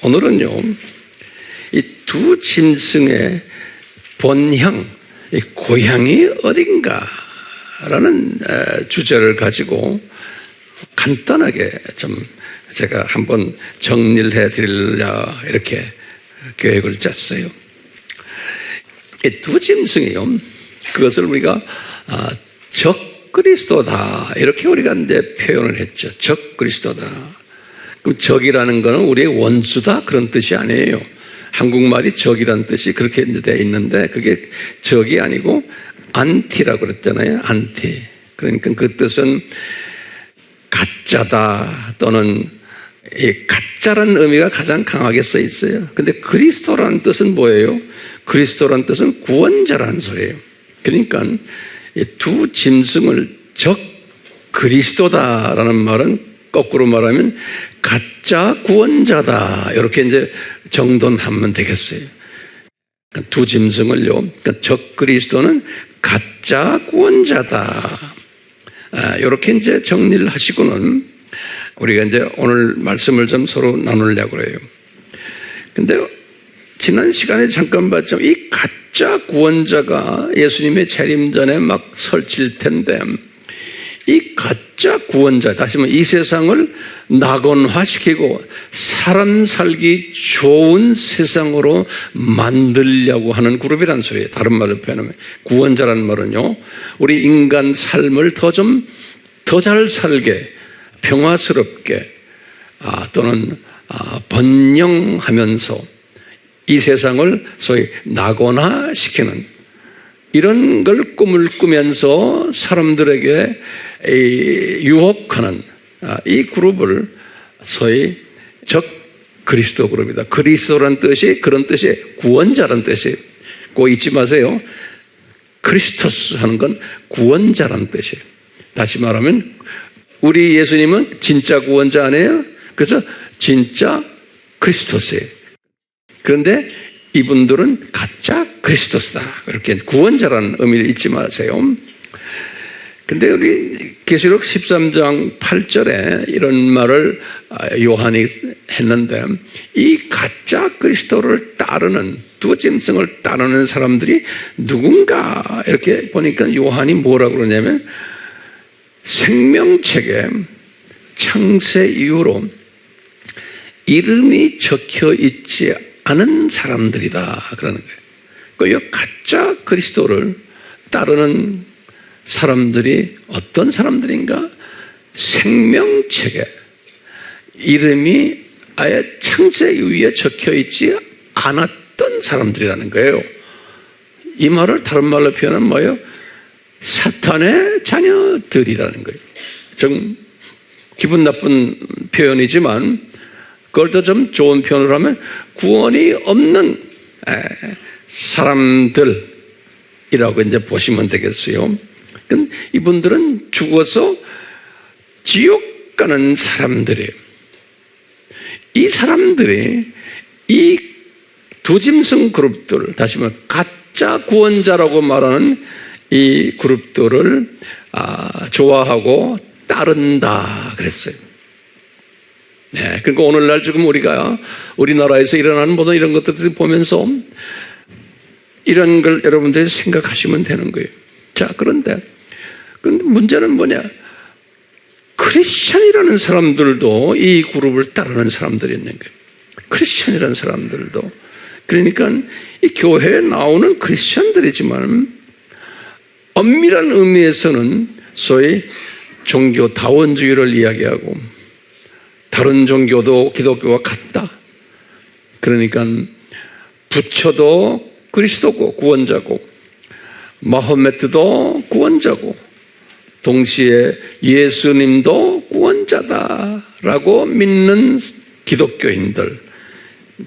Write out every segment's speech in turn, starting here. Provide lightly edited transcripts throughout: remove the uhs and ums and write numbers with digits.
오늘은요, 이 두 짐승의 본향, 이 고향이 어딘가라는 주제를 가지고 간단하게 좀 제가 한번 정리를 해드리려 이렇게 계획을 짰어요. 이 두 짐승이요, 그것을 우리가 적 그리스도다 이렇게 우리가 이제 표현을 했죠. 적 그리스도다. 그럼 적이라는 것은 우리의 원수다 그런 뜻이 아니에요. 한국말이 적이라는 뜻이 그렇게 되어 있는데 그게 적이 아니고 안티라고 그랬잖아요. 안티. 그러니까 그 뜻은 가짜다 또는 이 가짜라는 의미가 가장 강하게 써 있어요. 근데 그리스도라는 뜻은 뭐예요? 그리스도라는 뜻은 구원자라는 소리예요. 그러니까 이 두 짐승을 적 그리스도다라는 말은 거꾸로 말하면 가짜 구원자다 이렇게 이제 정돈하면 되겠어요. 그러니까 두 짐승을요, 그러니까 적 그리스도는 가짜 구원자다. 이렇게 이제 정리를 하시고는 우리가 이제 오늘 말씀을 좀 서로 나누려고 그래요. 근데 지난 시간에 잠깐 봤죠. 이 가짜 구원자가 예수님의 재림 전에 막 설칠 텐데 이 가짜 구원자, 다시 말하면 이 세상을 낙원화시키고 사람 살기 좋은 세상으로 만들려고 하는 그룹이란 소리예요. 다른 말로 표현하면 구원자라는 말은요, 우리 인간 삶을 더 잘 살게, 평화스럽게 또는 번영하면서 이 세상을 소위 낙원화시키는 이런 걸 꿈을 꾸면서 사람들에게 유혹하는 이 그룹을 소위 적 그리스도 그룹이다. 그리스도란 뜻이 그런 뜻이 구원자란 뜻이에요. 꼭 잊지 마세요. 크리스토스 하는 건 구원자란 뜻이에요. 다시 말하면 우리 예수님은 진짜 구원자 아니에요? 그래서 진짜 그리스도스예요. 그런데 이분들은 가짜 그리스도스다. 그렇게 구원자라는 의미를 잊지 마세요. 근데 우리 계시록 13장 8절에 이런 말을 요한이 했는데 이 가짜 그리스도를 따르는 두 짐승을 따르는 사람들이 누군가 이렇게 보니까 요한이 뭐라고 그러냐면 생명책에 창세 이후로 이름이 적혀 있지 않은 사람들이다 그러는 거예요. 그 가짜 그리스도를 따르는 사람들이 어떤 사람들인가? 생명책에 이름이 아예 창세 이후에 적혀 있지 않았던 사람들이라는 거예요. 이 말을 다른 말로 표현하면 뭐예요? 사탄의 자녀들이라는 거예요. 좀 기분 나쁜 표현이지만 그걸 더 좀 좋은 표현을 하면 구원이 없는 사람들이라고 이제 보시면 되겠어요. 이분들은 죽어서 지옥 가는 사람들이에요. 이 사람들이 이 두 짐승 그룹들, 다시 말해 가짜 구원자라고 말하는 이 그룹들을 좋아하고 따른다 그랬어요. 네, 그러니까 오늘날 지금 우리나라에서 일어나는 모든 이런 것들을 보면서 이런 걸 여러분들이 생각하시면 되는 거예요. 자, 그런데 문제는 뭐냐? 크리스천이라는 사람들도 이 그룹을 따르는 사람들이 있는 거예요. 크리스천이라는 사람들도. 그러니까 이 교회에 나오는 크리스천들이지만 엄밀한 의미에서는 소위 종교다원주의를 이야기하고 다른 종교도 기독교와 같다. 그러니까 부처도 그리스도고 구원자고 마호메트도 구원자고 동시에 예수님도 구원자다라고 믿는 기독교인들,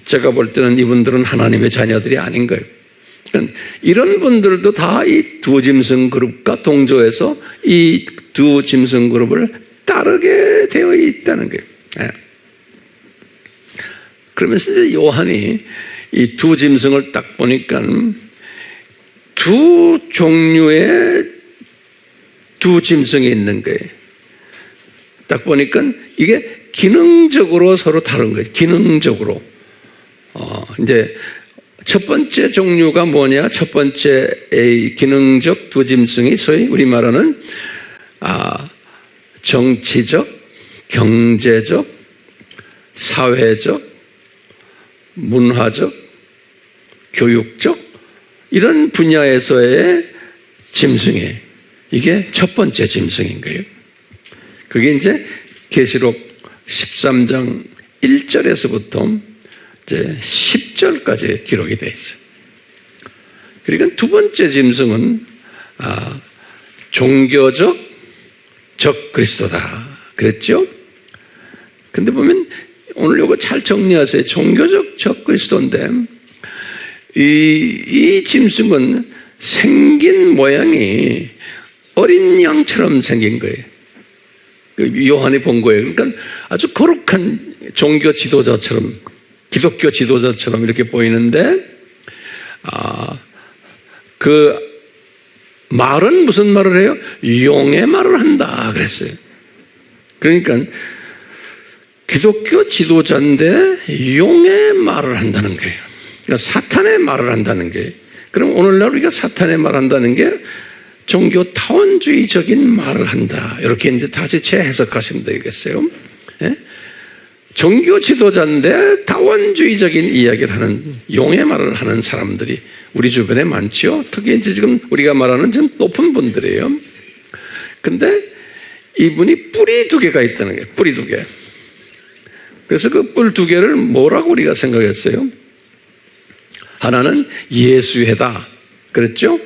제가 볼 때는 이분들은 하나님의 자녀들이 아닌 거예요. 그러니까 이런 분들도 다 이 두 짐승 그룹과 동조해서 이 두 짐승 그룹을 따르게 되어 있다는 거예요. 네. 그러면서 이제 요한이 이 두 짐승을 딱 보니까 두 종류의 두 짐승이 있는 거예요. 딱 보니까 이게 기능적으로 서로 다른 거예요. 기능적으로. 이제 첫 번째 종류가 뭐냐? 첫 번째 A 기능적 두 짐승이 소위 우리 말하는 정치적, 경제적, 사회적, 문화적, 교육적 이런 분야에서의 짐승이에요. 이게 첫 번째 짐승인 거예요. 그게 이제 계시록 13장 1절에서부터 이제 10절까지 기록이 되어 있어요. 그러니까 두 번째 짐승은 종교적 적 그리스도다 그랬죠? 근데 보면 오늘 이거 잘 정리하세요. 종교적 적 그리스도인데 이 짐승은 생긴 모양이 어린 양처럼 생긴 거예요. 요한이 본 거예요. 그러니까 아주 거룩한 종교 지도자처럼, 기독교 지도자처럼 이렇게 보이는데, 그 말은 무슨 말을 해요? 용의 말을 한다 그랬어요. 그러니까 기독교 지도자인데 용의 말을 한다는 거예요. 그러니까 사탄의 말을 한다는 게. 그럼 오늘날 우리가 사탄의 말을 한다는 게 종교 타원주의적인 말을 한다. 이렇게 이제 다시 재해석하시면 되겠어요. 예? 종교 지도자인데 타원주의적인 이야기를 하는 용의 말을 하는 사람들이 우리 주변에 많죠. 특히 이제 지금 우리가 말하는 좀 높은 분들이에요. 근데 이분이 뿔이 두 개가 있다는 거예요. 뿔이 두 개. 그래서 그 뿔 두 개를 뭐라고 우리가 생각했어요? 하나는 예수회다. 그랬죠?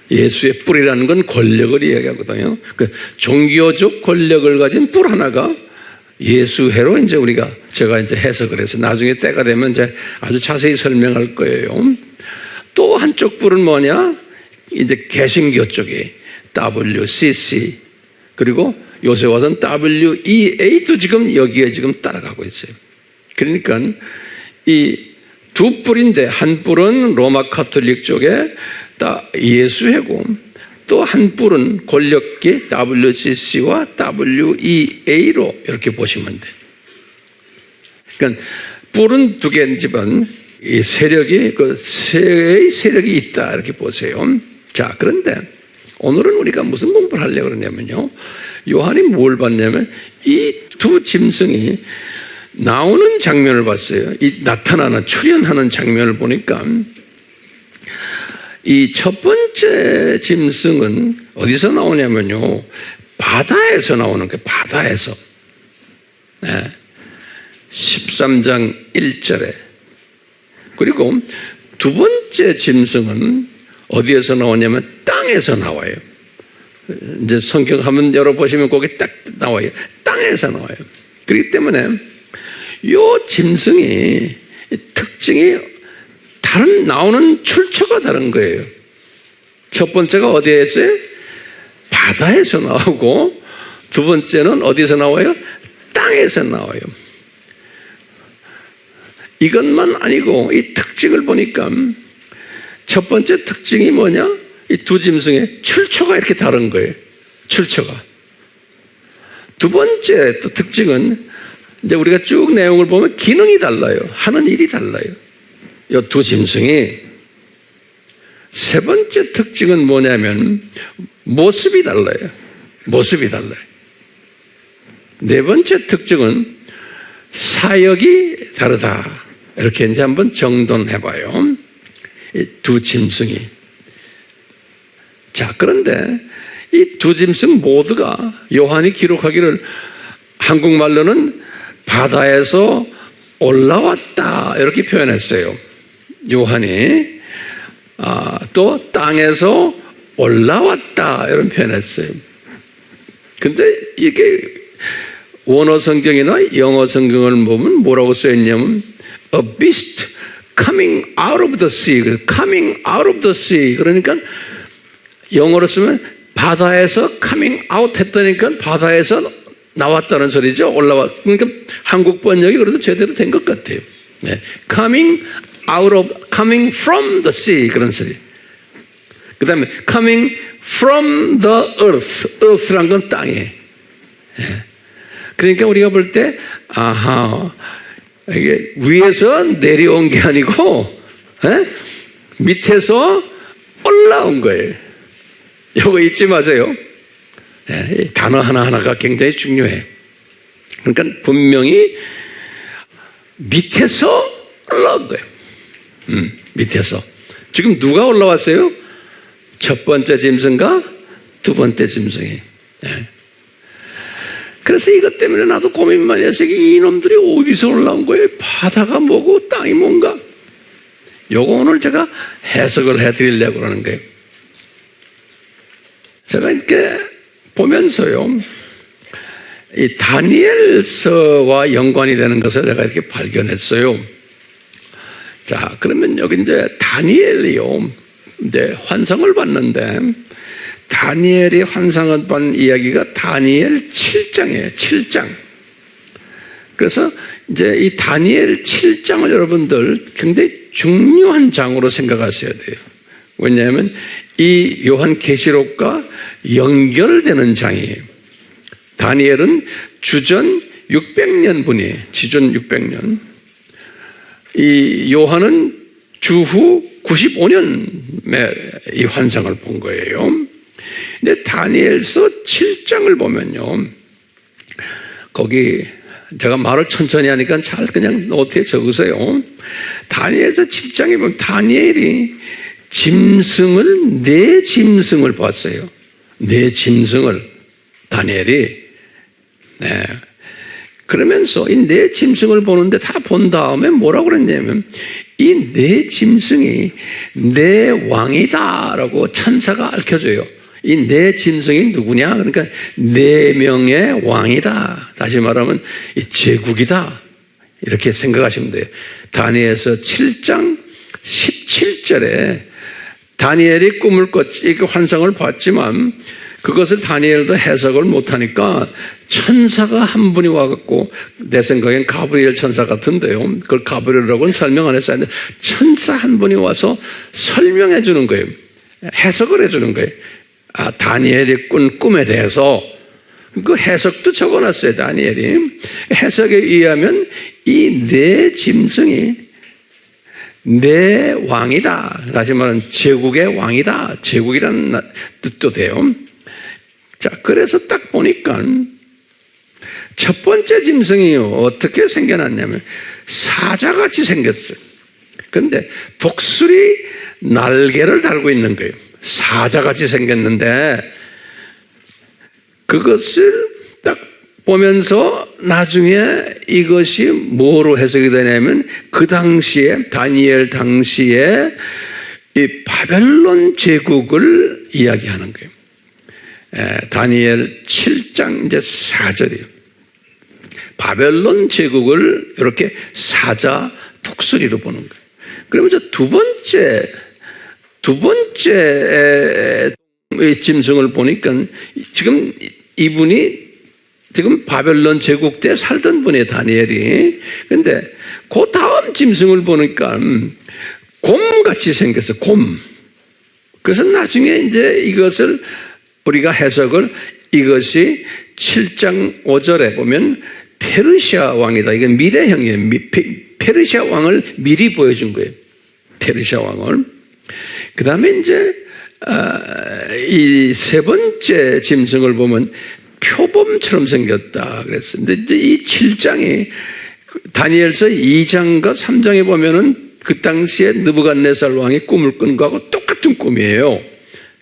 예수의 뿔이라는 건 권력을 이야기하거든요. 그 종교적 권력을 가진 뿔 하나가 예수회로 이제 제가 이제 해석을 해서 나중에 때가 되면 이제 아주 자세히 설명할 거예요. 또 한쪽 뿔은 뭐냐? 이제 개신교 쪽에 WCC 그리고 요새 와서는 WEA도 지금 여기에 지금 따라가고 있어요. 그러니까 이 두 뿔인데 한 뿔은 로마 카톨릭 쪽에 예수회고 또 한 뿔은 권력계 WCC와 WEA로 이렇게 보시면 돼요. 그러니까 뿔은 두 개지만 이 세력이 세의 세력이 있다 이렇게 보세요. 자, 그런데 오늘은 우리가 무슨 공부를 하려고 그러냐면요. 요한이 뭘 봤냐면 이 두 짐승이 나오는 장면을 봤어요. 이 나타나는 출현하는 장면을 보니까 이 첫 번째 짐승은 어디서 나오냐면요. 바다에서 나오는 거예요. 바다에서. 네. 13장 1절에. 그리고 두 번째 짐승은 어디에서 나오냐면 땅에서 나와요. 이제 성경 한번 열어보시면 거기 딱 나와요. 땅에서 나와요. 그렇기 때문에 요 짐승이 특징이 나오는 출처가 다른 거예요. 첫 번째가 어디에 있어요? 바다에서 나오고 두 번째는 어디서 나와요? 땅에서 나와요. 이것만 아니고 이 특징을 보니까 첫 번째 특징이 뭐냐? 이 두 짐승의 출처가 이렇게 다른 거예요. 출처가. 두 번째 또 특징은 이제 우리가 쭉 내용을 보면 기능이 달라요. 하는 일이 달라요. 이 두 짐승이. 세 번째 특징은 뭐냐면 모습이 달라요. 모습이 달라요. 네 번째 특징은 사역이 다르다. 이렇게 이제 한번 정돈해봐요. 이 두 짐승이. 자, 그런데 이 두 짐승 모두가 요한이 기록하기를 한국말로는 바다에서 올라왔다 이렇게 표현했어요. 요한이 또 땅에서 올라왔다 이런 표현했어요. 근데 이게 원어 성경이나 영어 성경을 보면 뭐라고 써있냐면 a beast coming out of the sea, coming out of the sea. 그러니까 영어로 쓰면 바다에서 coming out 했다니까 바다에서 나왔다는 소리죠. 그러니까 한국 번역이 그래도 제대로 된 것 같아요. 네. coming from the sea 그런 소리. 그 다음에 coming from the earth란 건 땅에. 네. 그러니까 우리가 볼 때 이게 위에서 내려온 게 아니고 밑에서 올라온 거예요. 이거 잊지 마세요. 단어 하나하나가 굉장히 중요해. 그러니까 분명히 밑에서 올라온 거예요. 밑에서. 지금 누가 올라왔어요? 첫 번째 짐승과 두 번째 짐승이. 그래서 이것 때문에 나도 고민 많이 했어요. 이놈들이 어디서 올라온 거예요? 바다가 뭐고 땅이 뭔가? 요거 오늘 제가 해석을 해드리려고 그러는 거예요. 제가 이렇게 보면서요, 이 다니엘서와 연관이 되는 것을 제가 이렇게 발견했어요. 자, 그러면 여기 이제 다니엘이요, 이제 환상을 봤는데, 다니엘이 환상을 본 이야기가 다니엘 7장이에요. 7장. 그래서 이제 이 다니엘 7장을 여러분들 굉장히 중요한 장으로 생각하셔야 돼요. 왜냐하면 이 요한계시록과 연결되는 장이에요. 다니엘은 주전 600년 분이에요. 지전 600년. 이 요한은 주후 95년에 이 환상을 본 거예요. 근데 다니엘서 7장을 보면요, 거기 제가 말을 천천히 하니까 잘 그냥 노트에 적으세요. 다니엘서 7장에 보면 다니엘이 네 짐승을 봤어요. 네 짐승을 다니엘이. 그러면서 이 네 짐승을 보는데 다 본 다음에 뭐라고 그랬냐면 이 네 짐승이 내 왕이다라고 천사가 알려줘요. 이 네 짐승이 누구냐? 그러니까 4명의 왕이다. 다시 말하면 이 제국이다. 이렇게 생각하시면 돼요. 다니엘서 7장 17절에 다니엘이 꿈을 꿨지, 환상을 봤지만 그것을 다니엘도 해석을 못하니까 천사가 한 분이 와갖고, 내 생각엔 가브리엘 천사 같은데요. 그걸 가브리엘이라고는 설명 안 했어요. 천사 한 분이 와서 설명해 주는 거예요. 해석을 해 주는 거예요. 다니엘이 꾼 꿈에 대해서. 그 해석도 적어놨어요, 다니엘이. 해석에 의하면 이 네 짐승이 내 왕이다. 다시 말하면 제국의 왕이다. 제국이라는 뜻도 돼요. 자, 그래서 딱 보니까 첫 번째 짐승이 어떻게 생겨났냐면 사자같이 생겼어요. 그런데 독수리 날개를 달고 있는 거예요. 사자같이 생겼는데 그것을 딱 보면서 나중에 이것이 뭐로 해석이 되냐면 그 당시에, 다니엘 당시에 이 바벨론 제국을 이야기하는 거예요. 다니엘 7장 이제 4절이에요. 바벨론 제국을 이렇게 사자 독수리로 보는 거예요. 그러면 이제 두 번째 짐승을 보니까 지금 이분이 지금 바벨론 제국 때 살던 분이에요, 다니엘이. 그런데 그 다음 짐승을 보니까 곰같이 생겼어요, 곰. 그래서 나중에 이제 이것을 우리가 해석을, 이것이 7장 5절에 보면 페르시아 왕이다. 이건 미래형이에요. 페르시아 왕을 미리 보여준 거예요. 페르시아 왕을. 그 다음에 이제 이 세 번째 짐승을 보면 표범처럼 생겼다 그랬습니다. 이제 이 7장이 다니엘서 2장과 3장에 보면은 그 당시에 느부갓네살 왕이 꿈을 꾼 거하고 똑같은 꿈이에요.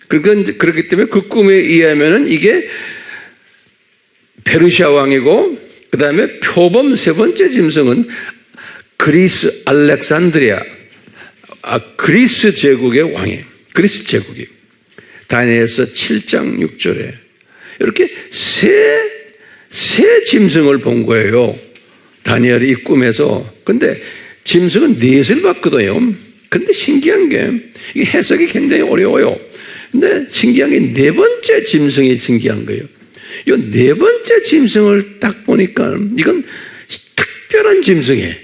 그러니까 그렇기 때문에 그 꿈에 의하면은 이게 페르시아 왕이고, 그 다음에 표범 세 번째 짐승은 그리스 알렉산드리아, 그리스 제국의 왕이에요. 그리스 제국이. 다니엘서 7장 6절에 이렇게 세 짐승을 본 거예요. 다니엘이 이 꿈에서. 근데 짐승은 넷을 봤거든요. 근데 신기한 게, 이게 해석이 굉장히 어려워요. 근데 신기한 게 네 번째 짐승이 신기한 거예요. 이 네 번째 짐승을 딱 보니까 이건 특별한 짐승이에요.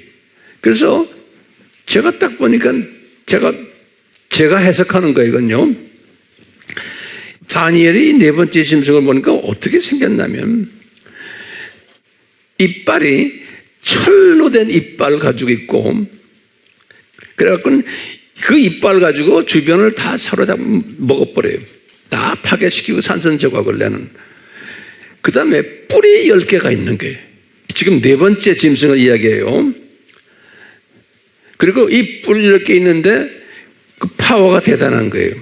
그래서 제가 딱 보니까 제가 해석하는 거예요, 이건요. 다니엘이 네 번째 짐승을 보니까 어떻게 생겼냐면 이빨이 철로 된 이빨 가지고 있고, 그래갖고 그 이빨 가지고 주변을 다 사로잡아 먹어버려요. 다 파괴시키고 산선조각을 내는. 그 다음에 뿔이 10개가 있는 거예요. 지금 네 번째 짐승을 이야기해요. 그리고 이 뿔 10개 있는데 그 파워가 대단한 거예요.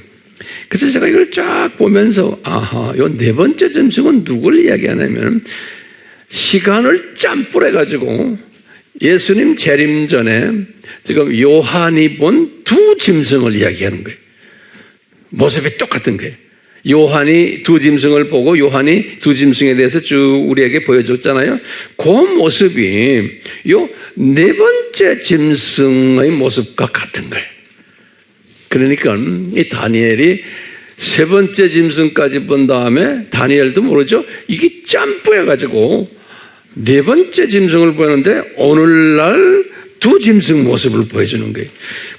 그래서 제가 이걸 쫙 보면서 아하, 요 네 번째 짐승은 누굴 이야기하냐면 시간을 짬뿌려가지고 예수님 재림 전에 지금 요한이 본 두 짐승을 이야기하는 거예요. 모습이 똑같은 거예요. 요한이 두 짐승을 보고 요한이 두 짐승에 대해서 쭉 우리에게 보여줬잖아요. 그 모습이 요 네 번째 짐승의 모습과 같은 거예요. 그러니까 이 다니엘이 세 번째 짐승까지 본 다음에 다니엘도 모르죠. 이게 짬뿌해가지고 네 번째 짐승을 보는데 오늘날 두 짐승 모습을 보여주는 거예요.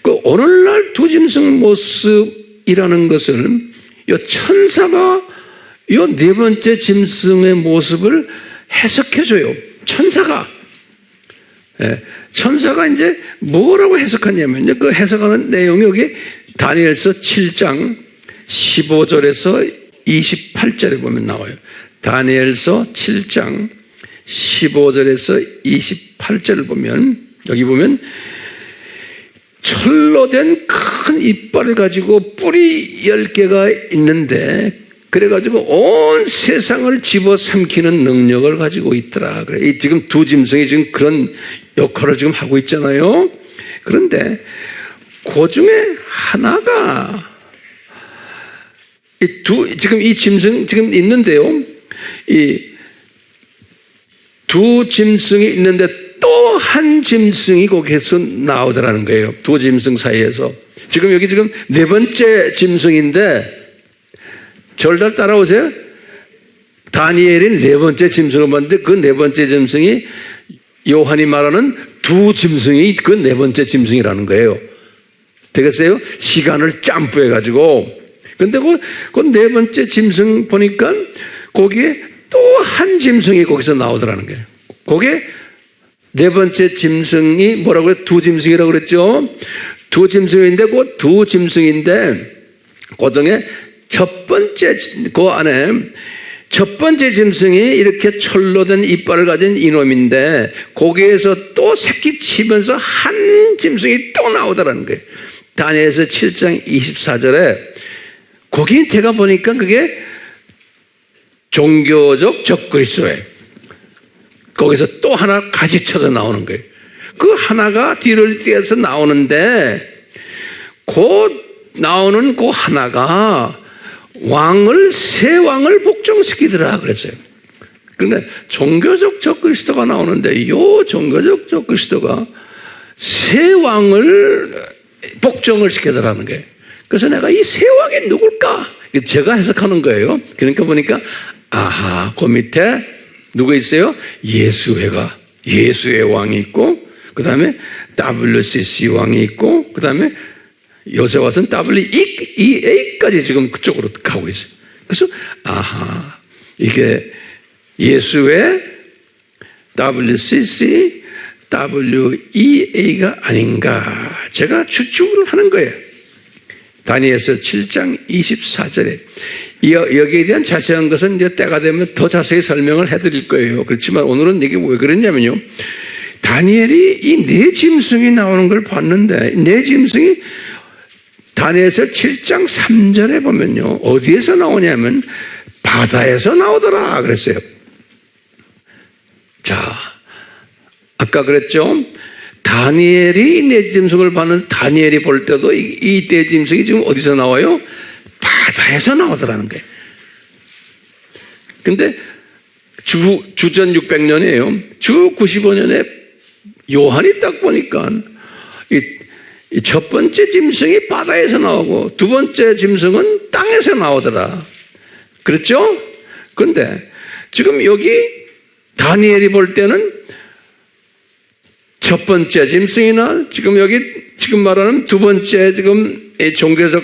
그 오늘날 두 짐승 모습이라는 것을 이 천사가 이 네 번째 짐승의 모습을 해석해줘요. 천사가. 예, 천사가 이제 뭐라고 해석하냐면요. 그 해석하는 내용이 여기 다니엘서 7장 15절에서 28절에 보면 나와요. 다니엘서 7장 15절에서 28절을 보면 여기 보면 철로 된 큰 이빨을 가지고 뿔이 10개가 있는데 그래가지고 온 세상을 집어삼키는 능력을 가지고 있더라. 그래. 지금 두 짐승이 지금 그런 역할을 지금 하고 있잖아요. 그런데 그 중에 하나가 지금 이 짐승 지금 있는데요. 이 두 짐승이 있는데 또 한 짐승이 거기에서 나오더라는 거예요. 두 짐승 사이에서. 지금 여기 지금 네 번째 짐승인데 저를 따라오세요. 다니엘이 네 번째 짐승을 봤는데 그 네 번째 짐승이 요한이 말하는 두 짐승이 그 네 번째 짐승이라는 거예요. 되겠어요? 시간을 짬뿌해가지고. 근데 그 네 번째 짐승 보니까 거기에 또 한 짐승이 거기서 나오더라는 거예요. 거기에 네 번째 짐승이 뭐라고 해요? 두 짐승이라고 그랬죠? 두 짐승인데 그 두 짐승인데 그 중에 첫 번째, 그 안에 첫 번째 짐승이 이렇게 철로 된 이빨을 가진 이놈인데 거기에서 또 새끼 치면서 한 짐승이 또 나오더라는 거예요. 다니엘서 7장 24절에 거기 제가 보니까 그게 종교적 적그리스도예요. 거기서 또 하나 가지쳐서 나오는 거예요. 그 하나가 뒤를 띄어서 나오는데 곧 나오는 그 하나가 새 왕을 복종시키더라 그랬어요. 그런데 종교적 적그리스도가 나오는데 이 종교적 적그리스도가 새 왕을 복종을 시키더라는 거예요. 그래서 내가 이 새 왕이 누굴까? 제가 해석하는 거예요. 그러니까 보니까 아하, 그 밑에 누가 있어요? 예수의 왕이 있고 그 다음에 WCC 왕이 있고 그 다음에 요새 와서는 WEA까지 지금 그쪽으로 가고 있어요. 그래서 아하, 이게 예수의 WCC, WEA가 아닌가 제가 추측을 하는 거예요. 다니엘서 7장 24절에 여기에 대한 자세한 것은 이제 때가 되면 더 자세히 설명을 해드릴 거예요. 그렇지만 오늘은 이게 왜 그랬냐면요. 다니엘이 이 네 짐승이 나오는 걸 봤는데 네 짐승이 다니엘서 7장 3절에 보면요. 어디에서 나오냐면 바다에서 나오더라 그랬어요. 자, 아까 그랬죠. 다니엘이 네 짐승을 봤는 다니엘이 볼 때도 이 네 짐승이 지금 어디서 나와요? 바다에서 나오더라는 거예요. 근데 주전 600년이에요. 주 95년에 요한이 딱 보니까 이 첫 번째 짐승이 바다에서 나오고 두 번째 짐승은 땅에서 나오더라. 그렇죠? 그런데 지금 여기 다니엘이 볼 때는 첫 번째 짐승이나 지금 말하는 두 번째 지금 종교적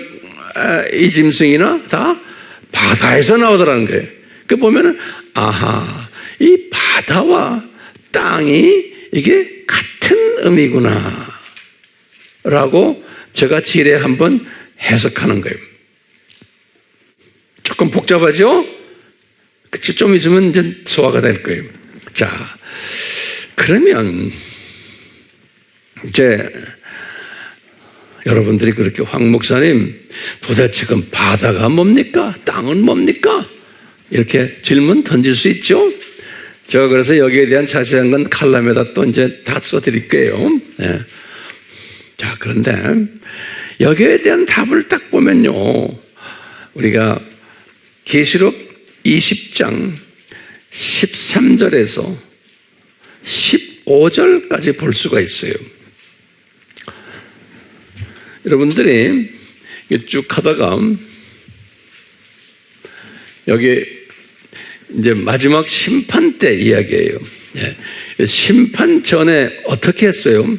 이 짐승이나 다 바다에서 나오더라는 거예요. 그 보면은 아하, 이 바다와 땅이 이게 같은 의미구나 라고 제가 지레 한번 해석하는 거예요. 조금 복잡하죠? 좀 있으면 이제 소화가 될 거예요. 자, 그러면 이제 여러분들이 그렇게 황 목사님 도대체 그럼 바다가 뭡니까? 땅은 뭡니까? 이렇게 질문 던질 수 있죠? 제가 그래서 여기에 대한 자세한 건 칼럼에다 또 이제 다 써드릴게요. 네. 자, 그런데 여기에 대한 답을 딱 보면요, 우리가 계시록 20장 13절에서 15절까지 볼 수가 있어요. 여러분들이 쭉 하다가 여기 이제 마지막 심판 때 이야기예요. 심판 전에 어떻게 했어요?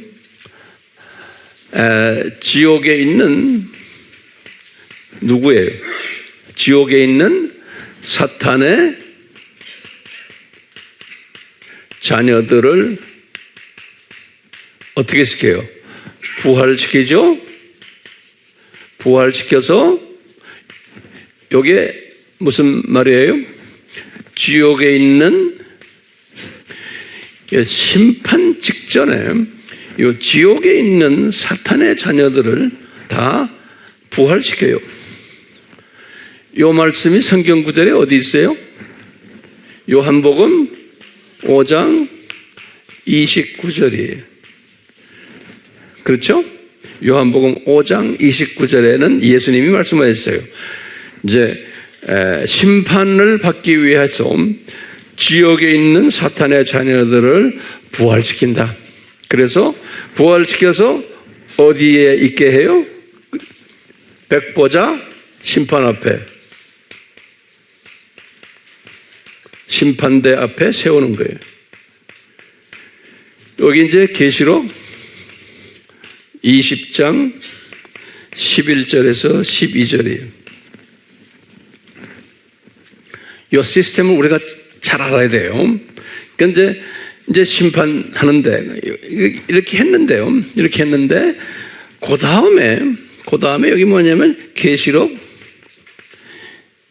지옥에 있는 누구예요? 지옥에 있는 사탄의 자녀들을 어떻게 시켜요? 부활시키죠? 부활시켜서 이게 무슨 말이에요? 지옥에 있는 심판 직전에 이 지옥에 있는 사탄의 자녀들을 다 부활시켜요. 이 말씀이 성경 구절에 어디 있어요? 요한복음 5장 29절이에요. 그렇죠? 요한복음 5장 29절에는 예수님이 말씀하셨어요. 이제 심판을 받기 위해서 지옥에 있는 사탄의 자녀들을 부활시킨다. 그래서 부활시켜서 어디에 있게 해요? 백보자 심판 앞에, 심판대 앞에 세우는 거예요. 여기 이제 계시록 20장 11절에서 12절이에요. 이 시스템을 우리가 잘 알아야 돼요. 그러니까 이제 심판하는데 이렇게 했는데요. 이렇게 했는데 그 다음에 여기 뭐냐면 계시록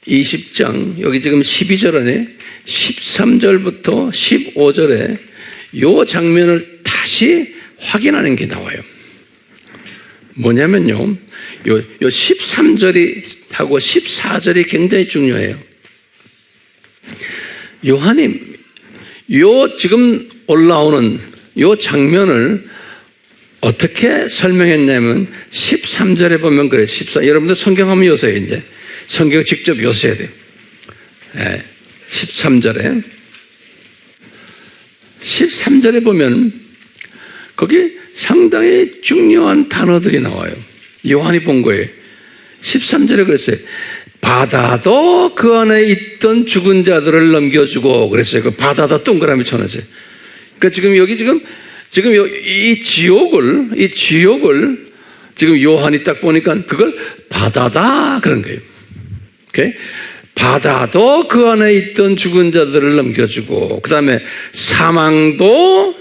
20장 여기 지금 12절 안에 13절부터 15절에 이 장면을 다시 확인하는 게 나와요. 뭐냐면요, 요 13절이 하고 14절이 굉장히 중요해요. 요한이 요 지금 올라오는 요 장면을 어떻게 설명했냐면 13절에 보면 그래. 여러분들 성경 한번 여세요. 이제 성경 직접 여세야 돼요. 13절에 보면 거기 상당히 중요한 단어들이 나와요. 요한이 본 거예요. 13절에 그랬어요. 바다도 그 안에 있던 죽은 자들을 넘겨주고 그랬어요. 그 바다도 동그라미 쳐놨어요. 그러니까 이 지옥을 지금 요한이 딱 보니까 그걸 바다다 그런 거예요. 오케이? 바다도 그 안에 있던 죽은 자들을 넘겨주고, 그 다음에 사망도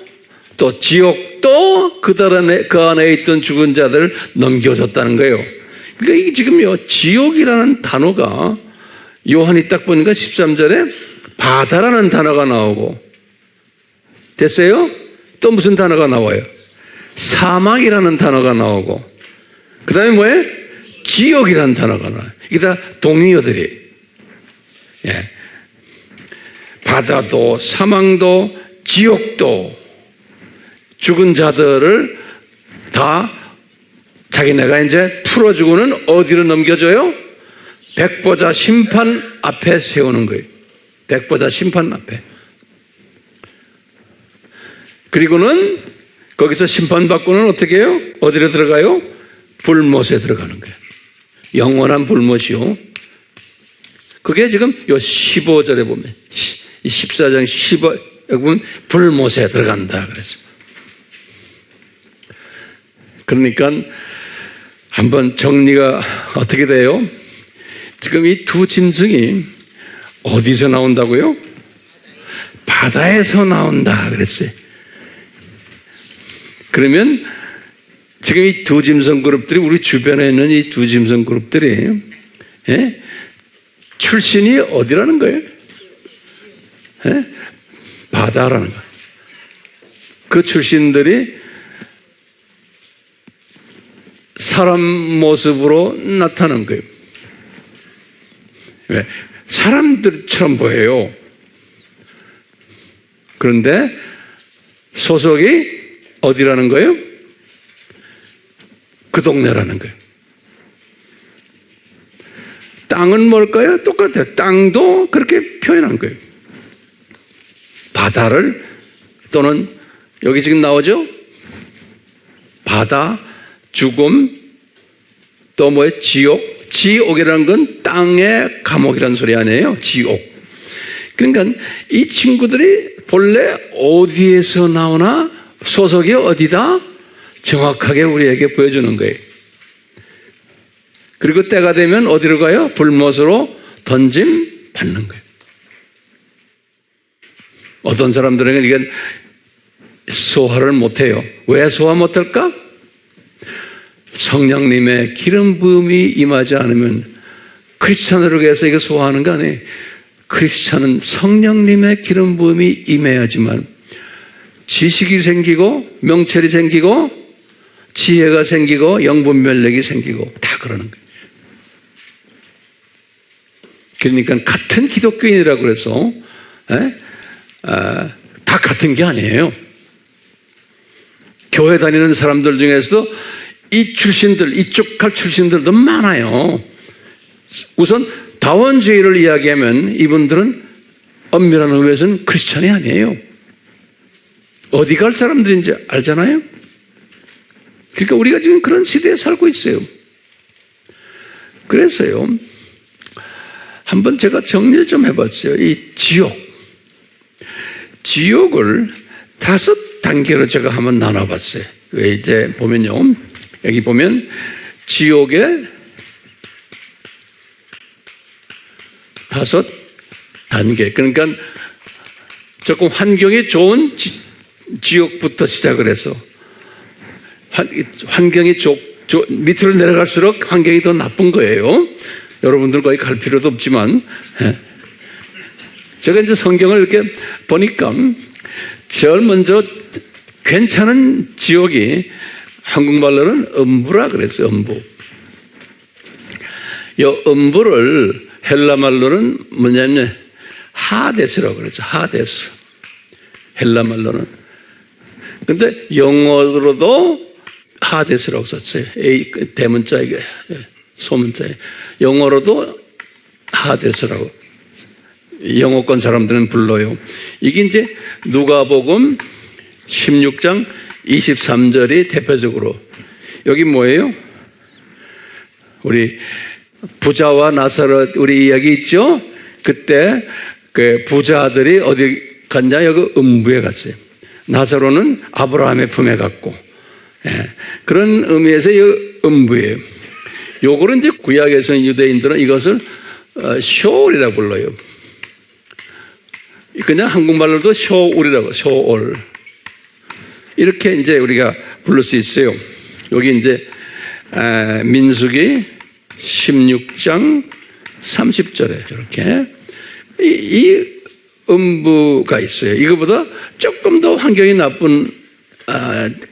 또 지옥도 그 안에 있던 죽은 자들을 넘겨줬다는 거예요. 그러니까 이게 지금요, 지옥이라는 단어가 요한이 딱 보니까 13절에 바다라는 단어가 나오고, 됐어요? 또 무슨 단어가 나와요? 사망이라는 단어가 나오고, 그 다음에 뭐예요? 지옥이라는 단어가 나와요. 이게 다 동의어들이. 바다도 사망도 지옥도 죽은 자들을 다 자기네가 이제 풀어주고는 어디로 넘겨줘요? 백보자 심판 앞에 세우는 거예요. 백보자 심판 앞에. 그리고는 거기서 심판받고는 어떻게 해요? 어디로 들어가요? 불못에 들어가는 거예요. 영원한 불못이요. 그게 지금 요 15절에 보면, 14장 15절에 보면 불못에 들어간다 그랬어요. 그러니까 한번 정리가 어떻게 돼요? 지금 이 두 짐승이 어디서 나온다고요? 바다에서 나온다 그랬어요. 그러면 지금 이 두 짐승 그룹들이 우리 주변에 있는 이 두 짐승 그룹들이 출신이 어디라는 거예요? 바다라는 거예요. 그 출신들이 사람 모습으로 나타난 거예요. 왜? 사람들처럼 보여요. 그런데 소속이 어디라는 거예요? 그 동네라는 거예요. 땅은 뭘까요? 똑같아요. 땅도 그렇게 표현한 거예요. 바다를 또는 여기 지금 나오죠? 바다, 죽음, 또 뭐예요? 지옥. 지옥이라는 건 땅의 감옥이라는 소리 아니에요? 지옥. 그러니까 이 친구들이 본래 어디에서 나오나 소속이 어디다? 정확하게 우리에게 보여주는 거예요. 그리고 때가 되면 어디로 가요? 불못으로 던짐 받는 거예요. 어떤 사람들은 이게 소화를 못해요. 왜 소화 못할까? 성령님의 기름 부음이 임하지 않으면 크리스찬으로 해서 이거 소화하는 거 아니에요. 크리스찬은 성령님의 기름 부음이 임해야지만 지식이 생기고 명철이 생기고 지혜가 생기고 영분 면력이 생기고 다 그러는 거예요. 그러니까 같은 기독교인이라고 해서 다 같은 게 아니에요. 교회 다니는 사람들 중에서도 이 출신들, 이쪽 갈 출신들도 많아요. 우선 다원주의를 이야기하면 이분들은 엄밀한 의미에서는 크리스찬이 아니에요. 어디 갈 사람들인지 알잖아요. 그러니까 우리가 지금 그런 시대에 살고 있어요. 그래서요, 한번 제가 정리를 좀 해봤어요. 이 지옥을 5단계로 제가 한번 나눠봤어요. 왜 이제 보면요, 여기 보면 지옥의 5단계. 그러니까 조금 환경이 좋은 지옥부터 시작을 해서 환경이 밑으로 내려갈수록 환경이 더 나쁜 거예요. 여러분들 거기 갈 필요도 없지만 제가 이제 성경을 이렇게 보니까 제일 먼저 괜찮은 지옥이 한국말로는 음부라 그랬어요. 음부. 이 음부를 헬라말로는 뭐냐면 하데스라고 그랬죠. 하데스. 헬라말로는. 근데 영어로도 하데스라고 썼어요. A 대문자에 소문자에. 영어로도 하데스라고. 영어권 사람들은 불러요. 이게 이제 누가복음 16장 23절이 대표적으로. 여기 뭐예요? 우리 부자와 나사렛 우리 이야기 있죠? 그때 그 부자들이 어디 갔냐? 여기 음부에 갔어요. 나사로는 아브라함의 품에 갔고, 그런 의미에서 이 음부예요. 요거를 이제 구약에서는 유대인들은 이것을 쇼올이라고 불러요. 그냥 한국말로도 쇼울이라고, 쇼올. 이렇게 이제 우리가 부를 수 있어요. 여기 이제 민수기 16장 30절에 이렇게 이 음부가 있어요. 이거보다 조금 더 환경이 나쁜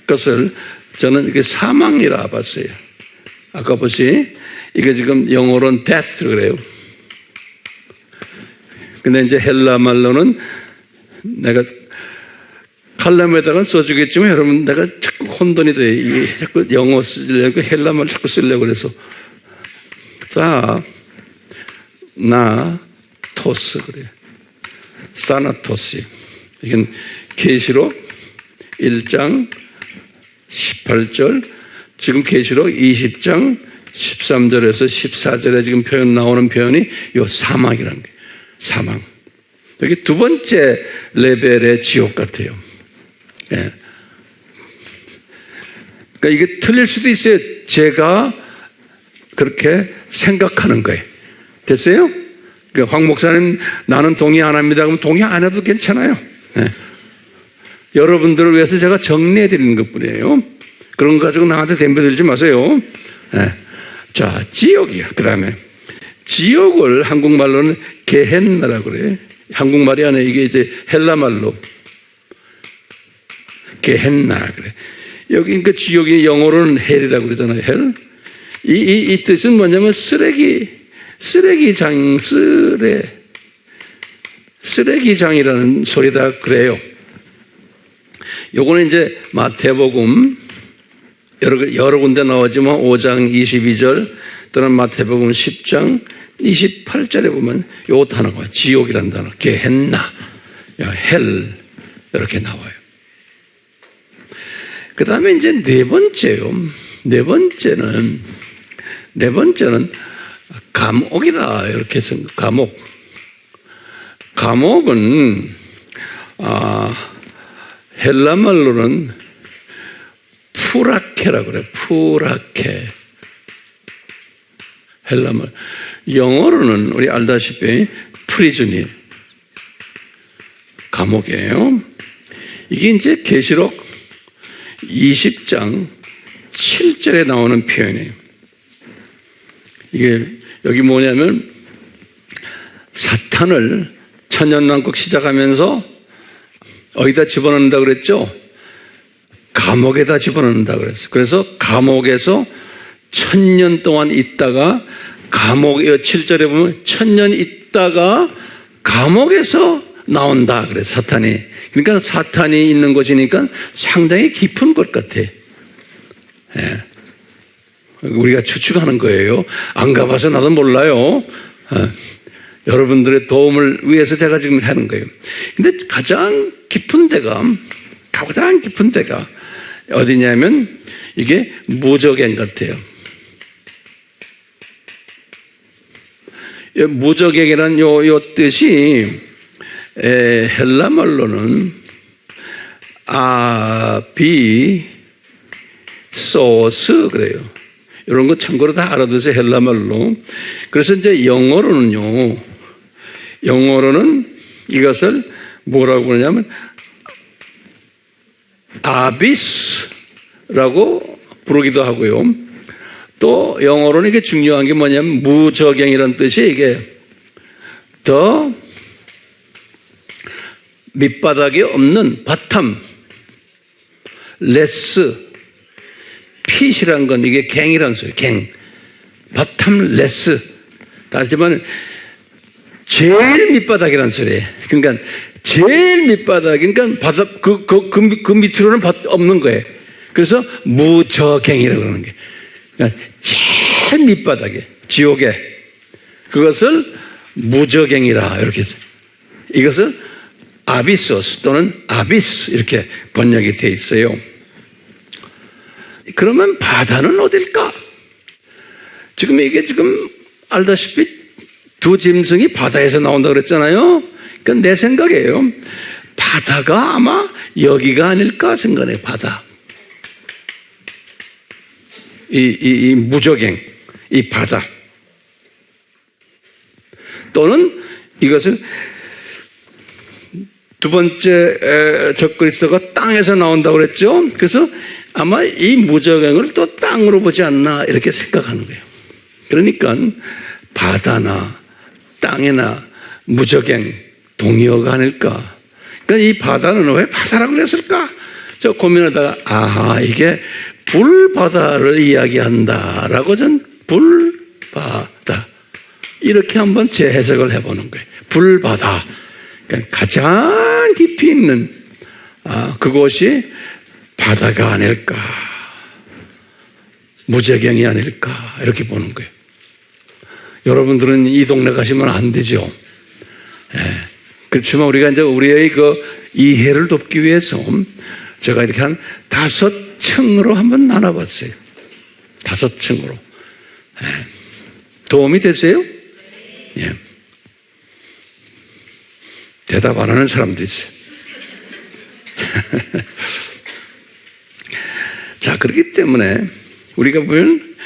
것을 저는 이렇게 사망이라 봤어요. 아까 보시 이게 지금 영어로는 death 그래요. 근데 이제 헬라 말로는 내가 칼럼에다가 써주겠지만 여러분 내가 자꾸 혼돈이 돼. 이게 자꾸 영어 쓰려고 헬라 말 자꾸 쓰려고 그래서 사나토스 그래요. 사나토스. 이건 계시록 1장 18절, 지금 계시록 20장 13절에서 14절에 지금 표현 나오는 표현이 요 사망이라는 거예요. 사망. 여기 두 번째 레벨의 지옥 같아요. 예. 그러니까 이게 틀릴 수도 있어요. 제가 그렇게 생각하는 거예요. 됐어요? 그러니까 황 목사님 나는 동의 안 합니다. 그럼 동의 안 해도 괜찮아요. 예. 여러분들을 위해서 제가 정리해 드리는 것 뿐이에요. 그런 거 가지고 나한테 덤벼들지 마세요. 네. 자, 지옥이요. 그 다음에 지옥을 한국말로는 게헨나라고 그래요. 한국말이 아니라 이게 이제 헬라말로 게헨나 그래. 여기 그 지옥이 영어로는 헬이라고 그러잖아요. 헬. 이 뜻은 뭐냐면 쓰레기장이라는 소리다 그래요. 요거는 이제 마태복음 여러 군데 나오지만 5장 22절 또는 마태복음 10장 28절에 보면 요 단어가 지옥이라는 단어, 게헨나, 헬 이렇게 나와요. 그 다음에 이제 네 번째는 감옥이다 이렇게 해서 감옥은 헬라말로는 푸라케라고 그래요. 푸라케. 헬라말. 영어로는 우리 알다시피 프리즌이 감옥이에요. 이게 이제 계시록 20장 7절에 나오는 표현이에요. 이게 여기 뭐냐면 사탄을 천년왕국 시작하면서 어디다 집어넣는다 그랬죠? 감옥에다 집어넣는다 그랬어요. 그래서 감옥에서 1000년 동안 있다가 감옥 7절에 보면 1000년 있다가 감옥에서 나온다 그래서 사탄이. 그러니까 사탄이 있는 곳이니까 상당히 깊은 것 같아. 예. 우리가 추측하는 거예요. 안 가봐서 나도 몰라요. 여러분들의 도움을 위해서 제가 지금 하는 거예요. 근데 가장 깊은 데가 어디냐면 이게 무적행 같아요. 무적행이란 요 뜻이 헬라말로는 아비소스 그래요. 이런 거 참고로 다 알아두세요. 헬라말로. 그래서 이제 영어로는 이것을 뭐라고 그러냐면 아비스라고 부르기도 하고요. 또 영어로는 이게 중요한 게 뭐냐면 무적행이라는 뜻이 이게 더 밑바닥이 없는 바텀, 레스, 핏이란 건 이게 갱이란 소리예요. 갱. 바텀 레스. 하지만 제일 밑바닥이란 소리예요. 그러니까 제일 밑바닥, 그러니까 바닥, 그 밑으로는 없는 거예요. 그래서 무저갱이라고 그러는 게. 그러니까 제일 밑바닥에, 지옥에. 그것을 무저갱이라, 이렇게 해서. 이것을 아비소스 또는 아비스, 이렇게 번역이 되어 있어요. 그러면 바다는 어딜까? 이게 알다시피 두 짐승이 바다에서 나온다고 그랬잖아요. 그러니까 내 생각이에요. 바다가 아마 여기가 아닐까 생각해요. 바다. 이 무적행, 이 바다. 또는 이것을 두 번째 적그리스도가 땅에서 나온다고 그랬죠. 그래서 아마 이 무적행을 또 땅으로 보지 않나 이렇게 생각하는 거예요. 그러니까 바다나 땅이나 무적행 동의어가 아닐까. 그러니까 이 바다는 왜 바다라고 그랬을까? 저 고민하다가 이게 불바다를 이야기한다라고 전 불바다 이렇게 한번 재해석을 해보는 거예요. 불바다. 그러니까 가장 깊이 있는 그곳이 바다가 아닐까, 무적행이 아닐까 이렇게 보는 거예요. 여러분들은 이 동네 가시면 안 되죠. 예. 그렇지만 우리가 이제 우리의 이해를 돕기 위해서 제가 이렇게 한 5층으로 한번 나눠봤어요. 5층으로. 예. 도움이 되세요? 예. 대답 안 하는 사람도 있어요. 자, 그렇기 때문에 우리가 보면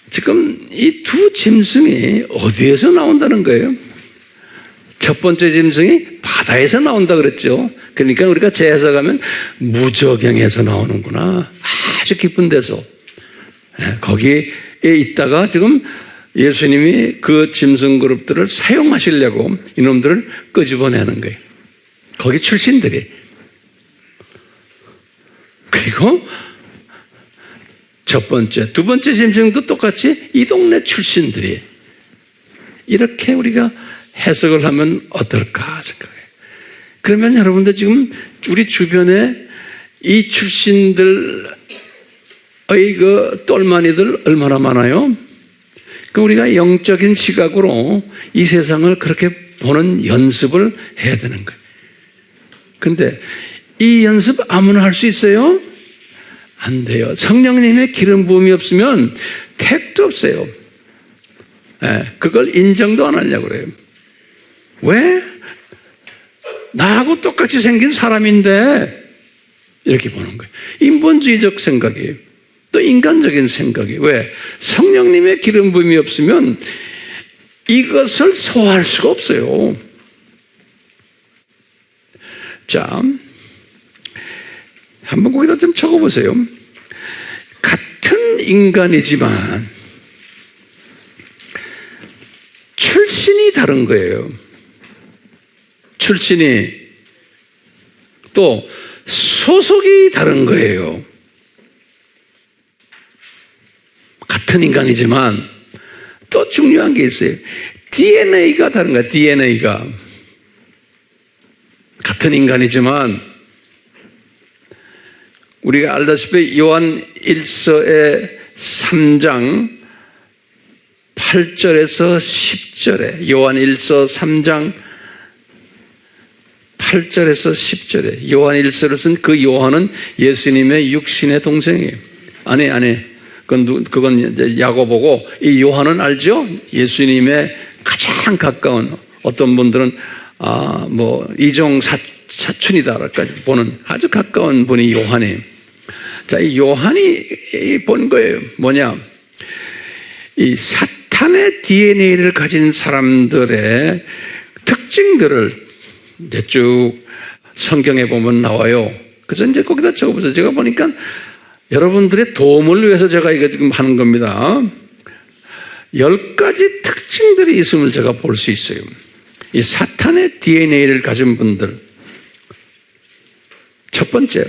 지금 이 두 짐승이 어디에서 나온다는 거예요? 첫 번째 짐승이 바다 바다에서 나온다 그랬죠. 그러니까 우리가 재해석하면 무저경에서 나오는구나. 아주 깊은 데서. 거기에 있다가 지금 예수님이 그 짐승 그룹들을 사용하시려고 이놈들을 끄집어내는 거예요. 거기 출신들이. 그리고 첫 번째, 두 번째 짐승도 똑같이 이 동네 출신들이. 이렇게 우리가 해석을 하면 어떨까 생각해요. 그러면 여러분들 지금 우리 주변에 이 출신들의 그 똘마니들 얼마나 많아요? 그럼 우리가 영적인 시각으로 이 세상을 그렇게 보는 연습을 해야 되는 거예요. 근데 이 연습 아무나 할 수 있어요? 안 돼요. 성령님의 기름 부음이 없으면 택도 없어요. 그걸 인정도 안 하려고 그래요. 왜? 나하고 똑같이 생긴 사람인데 이렇게 보는 거예요. 인본주의적 생각이에요. 또 인간적인 생각이에요. 왜? 성령님의 기름 부음이 없으면 이것을 소화할 수가 없어요. 자, 한번 거기다 좀 적어보세요. 같은 인간이지만 출신이 다른 거예요. 출신이 또 소속이 다른 거예요. 같은 인간이지만 또 중요한 게 있어요. DNA가 다른 거야. DNA가 같은 인간이지만 우리가 알다시피 요한 1서의 3장 8절에서 10절에 요한 1서 3장 8절에서 10절에 요한 1서를 쓴 그 요한은 예수님의 육신의 동생이에요. 아니. 그건 이제 야고보고 이 요한은 알죠? 예수님의 가장 가까운 어떤 분들은 이종 사춘이다라까지 보는 아주 가까운 분이 요한이에요. 자, 이 요한이 본 거예요. 뭐냐? 이 사탄의 DNA를 가진 사람들의 특징들을 이제 쭉 성경에 보면 나와요. 그래서 이제 거기다 적어보세요. 제가 보니까 여러분들의 도움을 위해서 제가 이거 지금 하는 겁니다. 10가지 특징들이 있음을 제가 볼 수 있어요. 이 사탄의 DNA를 가진 분들. 첫 번째.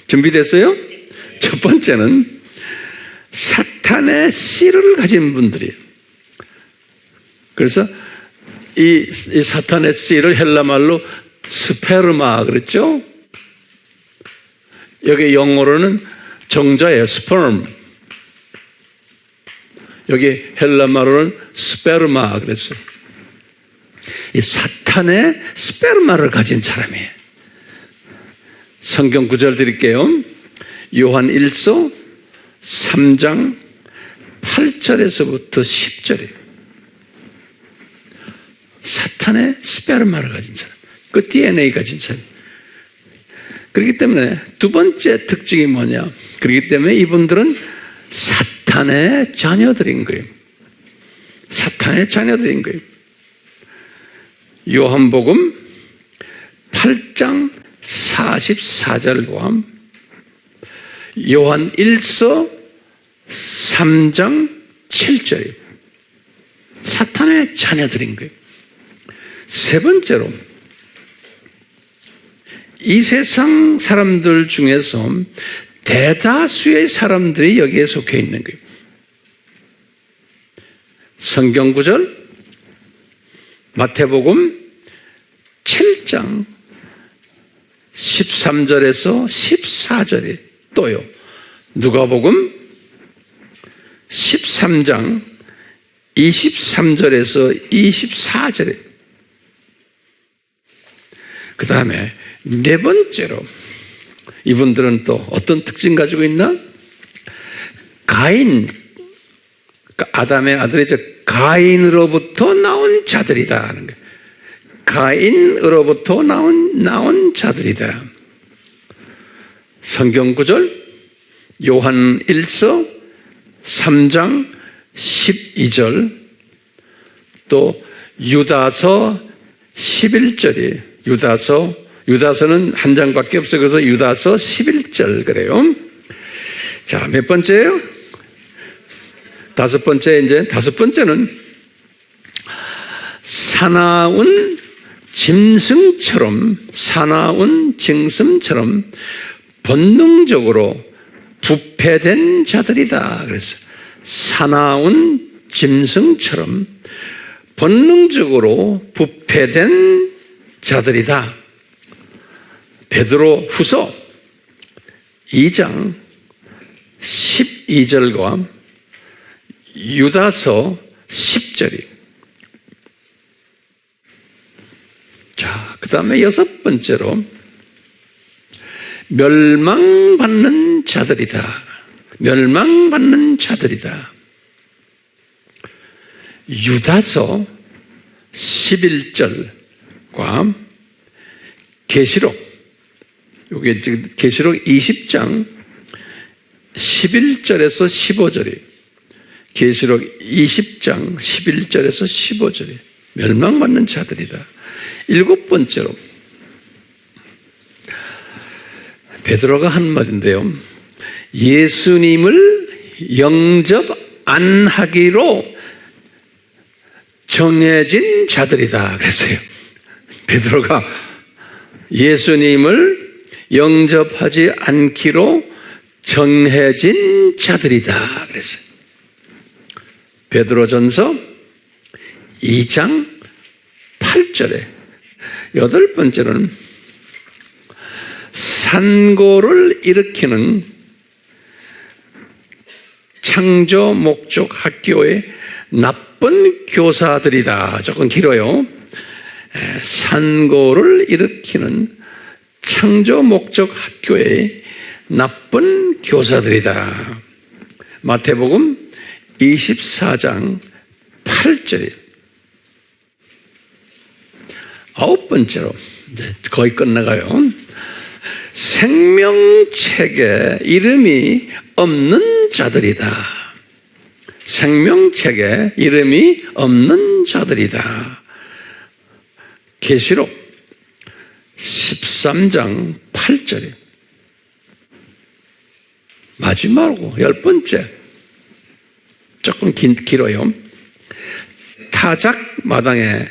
준비됐어요? 첫 번째는 사탄의 씨를 가진 분들이에요. 그래서 이 사탄의 씨를 헬라말로 스페르마 그랬죠? 여기 영어로는 정자예요. 스퍼름. 여기 헬라말로는 스페르마 그랬어요. 이 사탄의 스페르마를 가진 사람이에요. 성경 구절 드릴게요. 요한 1서 3장 8절에서부터 10절이에요. 사탄의 스페르마를 가진 사람. 그 DNA 가진 사람. 그렇기 때문에 두 번째 특징이 뭐냐? 그렇기 때문에 이분들은 사탄의 자녀들인 거예요. 사탄의 자녀들인 거예요. 요한복음 8장 44절과 요한 1서 3장 7절이에요. 사탄의 자녀들인 거예요. 세 번째로 이 세상 사람들 중에서 대다수의 사람들이 여기에 속해 있는 거예요. 성경 구절 마태복음 7장 13절에서 14절에 또요. 누가복음 13장 23절에서 24절에 그 다음에 네 번째로 이분들은 또 어떤 특징 가지고 있나? 가인, 아담의 아들이죠. 가인으로부터 나온 자들이다 하는 거예요. 가인으로부터 나온 자들이다. 성경 구절 요한 1서 3장 12절 또 유다서 11절이 유다서는 한 장밖에 없어요. 그래서 유다서 11절 그래요. 자, 몇 번째예요? 다섯 번째는 사나운 짐승처럼 본능적으로 부패된 자들이다. 그래서 사나운 짐승처럼 본능적으로 부패된 자들이다. 베드로 후서 2장 12절과 유다서 10절이. 자, 그 다음에 여섯 번째로 멸망받는 자들이다. 유다서 11절과 계시록, 이게 지금 계시록 20장 11절에서 15절이, 계시록 20장 11절에서 15절이 멸망받는 자들이다. 일곱 번째로 베드로가 한 말인데요. 예수님을 영접 안 하기로 정해진 자들이다 그랬어요. 베드로가 예수님을 영접하지 않기로 정해진 자들이다 그랬어요. 베드로전서 2장 8절에 여덟 번째로는 산고를 일으키는 창조 목적 학교의 나쁜 교사들이다. 조금 길어요. 산고를 일으키는 창조 목적 학교의 나쁜 교사들이다. 마태복음 24장 8절이에요. 아홉 번째로 이제 거의 끝나가요. 생명책에 이름이 없는 자들이다. 생명책에 이름이 없는 자들이다. 계시록 13장 8절에 마지막으로 열 번째, 조금 길어요. 타작마당에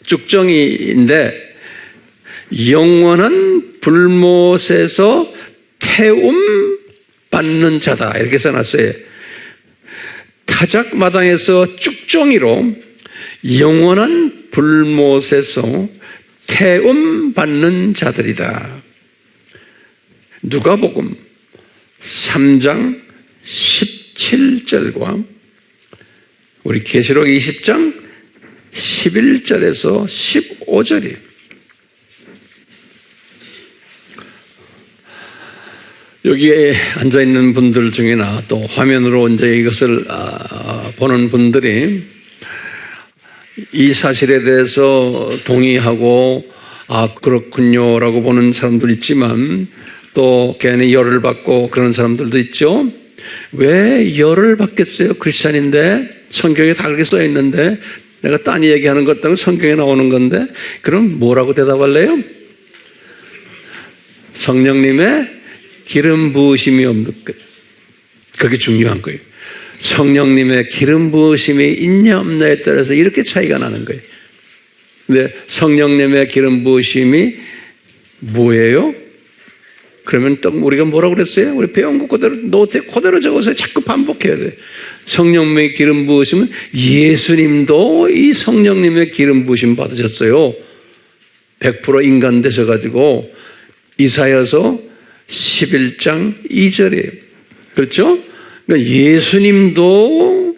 쭉정이인데 영원한 불못에서 태움 받는 자다. 이렇게 써놨어요. 타작마당에서 쭉정이로 영원한 불못에서 태움 받는 자들이다. 누가복음 3장 17절과 우리 계시록 20장 11절에서 15절이 여기에 앉아있는 분들 중에나 또 화면으로 이제 이것을 보는 분들이 이 사실에 대해서 동의하고 그렇군요 라고 보는 사람도 있지만 또 괜히 열을 받고 그런 사람들도 있죠. 왜 열을 받겠어요? 크리스찬인데 성경에 다 그렇게 써 있는데 내가 딴 얘기하는 것들은 성경에 나오는 건데 그럼 뭐라고 대답할래요? 성령님의 기름 부으심이 없는 것. 그게 중요한 거예요. 성령님의 기름 부으심이 있냐 없냐에 따라서 이렇게 차이가 나는 거예요. 근데 성령님의 기름 부으심이 뭐예요? 그러면 또 우리가 뭐라고 그랬어요? 우리 배운 것 그대로 노트에 그대로 적어서 자꾸 반복해야 돼. 성령님의 기름 부으심은 예수님도 이 성령님의 기름 부으심 받으셨어요. 100% 인간 되셔가지고 이사야서 11장 2절이에요. 그렇죠? 그러니까 예수님도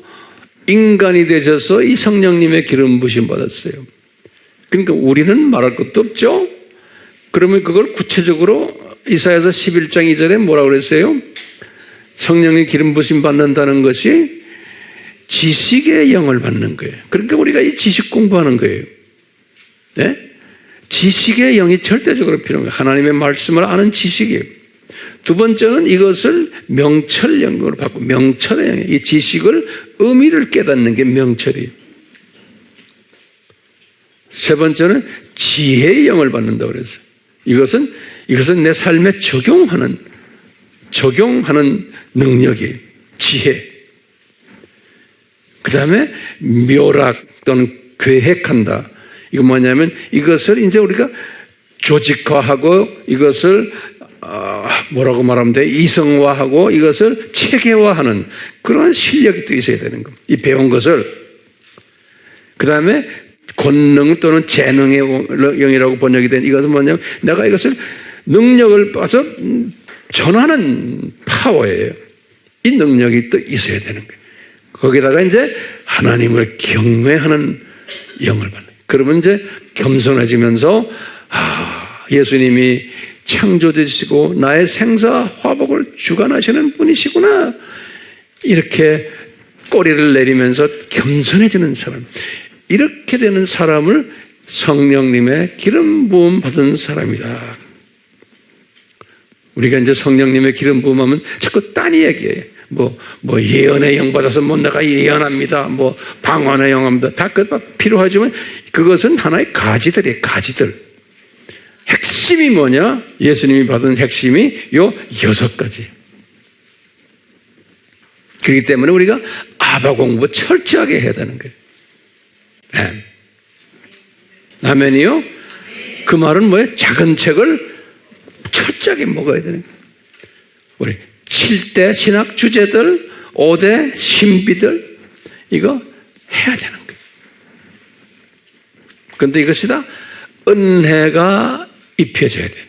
인간이 되셔서 이 성령님의 기름 부으심 받았어요. 그러니까 우리는 말할 것도 없죠. 그러면 그걸 구체적으로 이사야서 11장 2절에 뭐라고 그랬어요? 성령의 기름 부으심 받는다는 것이 지식의 영을 받는 거예요. 그러니까 우리가 이 지식 공부하는 거예요. 네? 지식의 영이 절대적으로 필요한 거예요. 하나님의 말씀을 아는 지식이에요. 두 번째는 이것을 명철 영으로 바꾸고, 명철의 영, 이 지식을 의미를 깨닫는 게 명철이에요. 세 번째는 지혜의 영을 받는다고 그랬어요. 이것은 내 삶에 적용하는 능력이에요. 지혜. 그 다음에 묘락 또는 계획한다. 이거 뭐냐면 이것을 이제 우리가 조직화하고 이것을 뭐라고 말하면 돼? 이성화하고 이것을 체계화하는 그런 실력이 또 있어야 되는 겁니다. 이 배운 것을. 그 다음에 권능 또는 재능의 영이라고 번역이 된 이것은 뭐냐면 내가 이것을 능력을 봐서 전하는 파워예요. 이 능력이 또 있어야 되는 거예요. 거기다가 이제 하나님을 경외하는 영을 받는. 그러면 이제 겸손해지면서 예수님이 창조주시고 나의 생사 화복을 주관하시는 분이시구나. 이렇게 꼬리를 내리면서 겸손해지는 사람. 이렇게 되는 사람을 성령님의 기름 부음 받은 사람이다. 우리가 이제 성령님의 기름 부음하면 자꾸 딴 얘기예요. 뭐 예언의 영 받아서 내가 예언합니다. 방언의 영 합니다. 다 필요하지만 그것은 하나의 가지들이에요. 가지들. 핵심이 뭐냐? 예수님이 받은 핵심이 요 6가지. 그렇기 때문에 우리가 아바 공부 철저하게 해야 되는 거예요. 네. 아멘이요? 그 말은 뭐예요? 작은 책을 철저하게 먹어야 되는 거예요. 우리 7대 신학 주제들, 5대 신비들, 이거 해야 되는 거예요. 그런데 이것이 다 은혜가 입혀져야 돼요.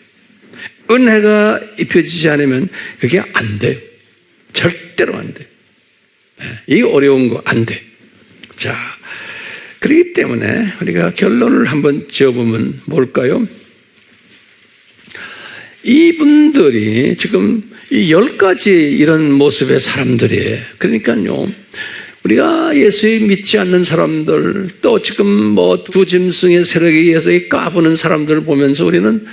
은혜가 입혀지지 않으면 그게 안 돼요. 절대로 안 돼요. 이 어려운 거 안 돼. 자, 그렇기 때문에 우리가 결론을 한번 지어보면 뭘까요? 이분들이 지금 이 10가지 이런 모습의 사람들이에요. 그러니까요, 우리가 예수 믿지 않는 사람들, 또 지금 두 짐승의 세력에 의해서 까부는 사람들을 보면서 우리는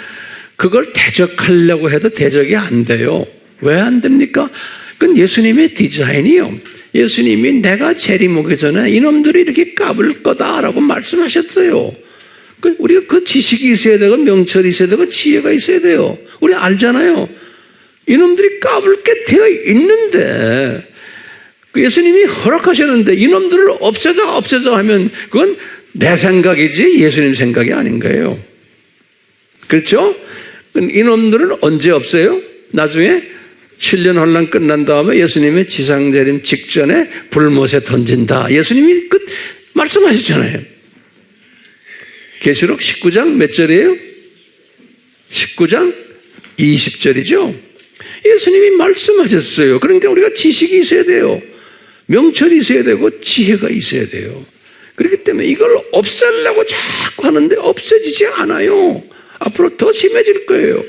그걸 대적하려고 해도 대적이 안 돼요. 왜 안 됩니까? 그건 예수님의 디자인이요. 예수님이 내가 재림오기 전에 이놈들이 이렇게 까불 거다라고 말씀하셨어요. 우리가 그 지식이 있어야 되고 명철이 있어야 되고 지혜가 있어야 돼요. 우리 알잖아요. 이놈들이 까불 게 되어 있는데 예수님이 허락하셨는데 이놈들을 없애자 하면 그건 내 생각이지 예수님 생각이 아닌 거예요. 그렇죠? 이놈들은 언제 없어요? 나중에 7년 혼란 끝난 다음에 예수님의 지상재림 직전에 불못에 던진다. 예수님이 말씀하셨잖아요. 계시록 19장 몇 절이에요? 19장 20절이죠. 예수님이 말씀하셨어요. 그러니까 우리가 지식이 있어야 돼요. 명철이 있어야 되고 지혜가 있어야 돼요. 그렇기 때문에 이걸 없애려고 자꾸 하는데 없어지지 않아요. 앞으로 더 심해질 거예요.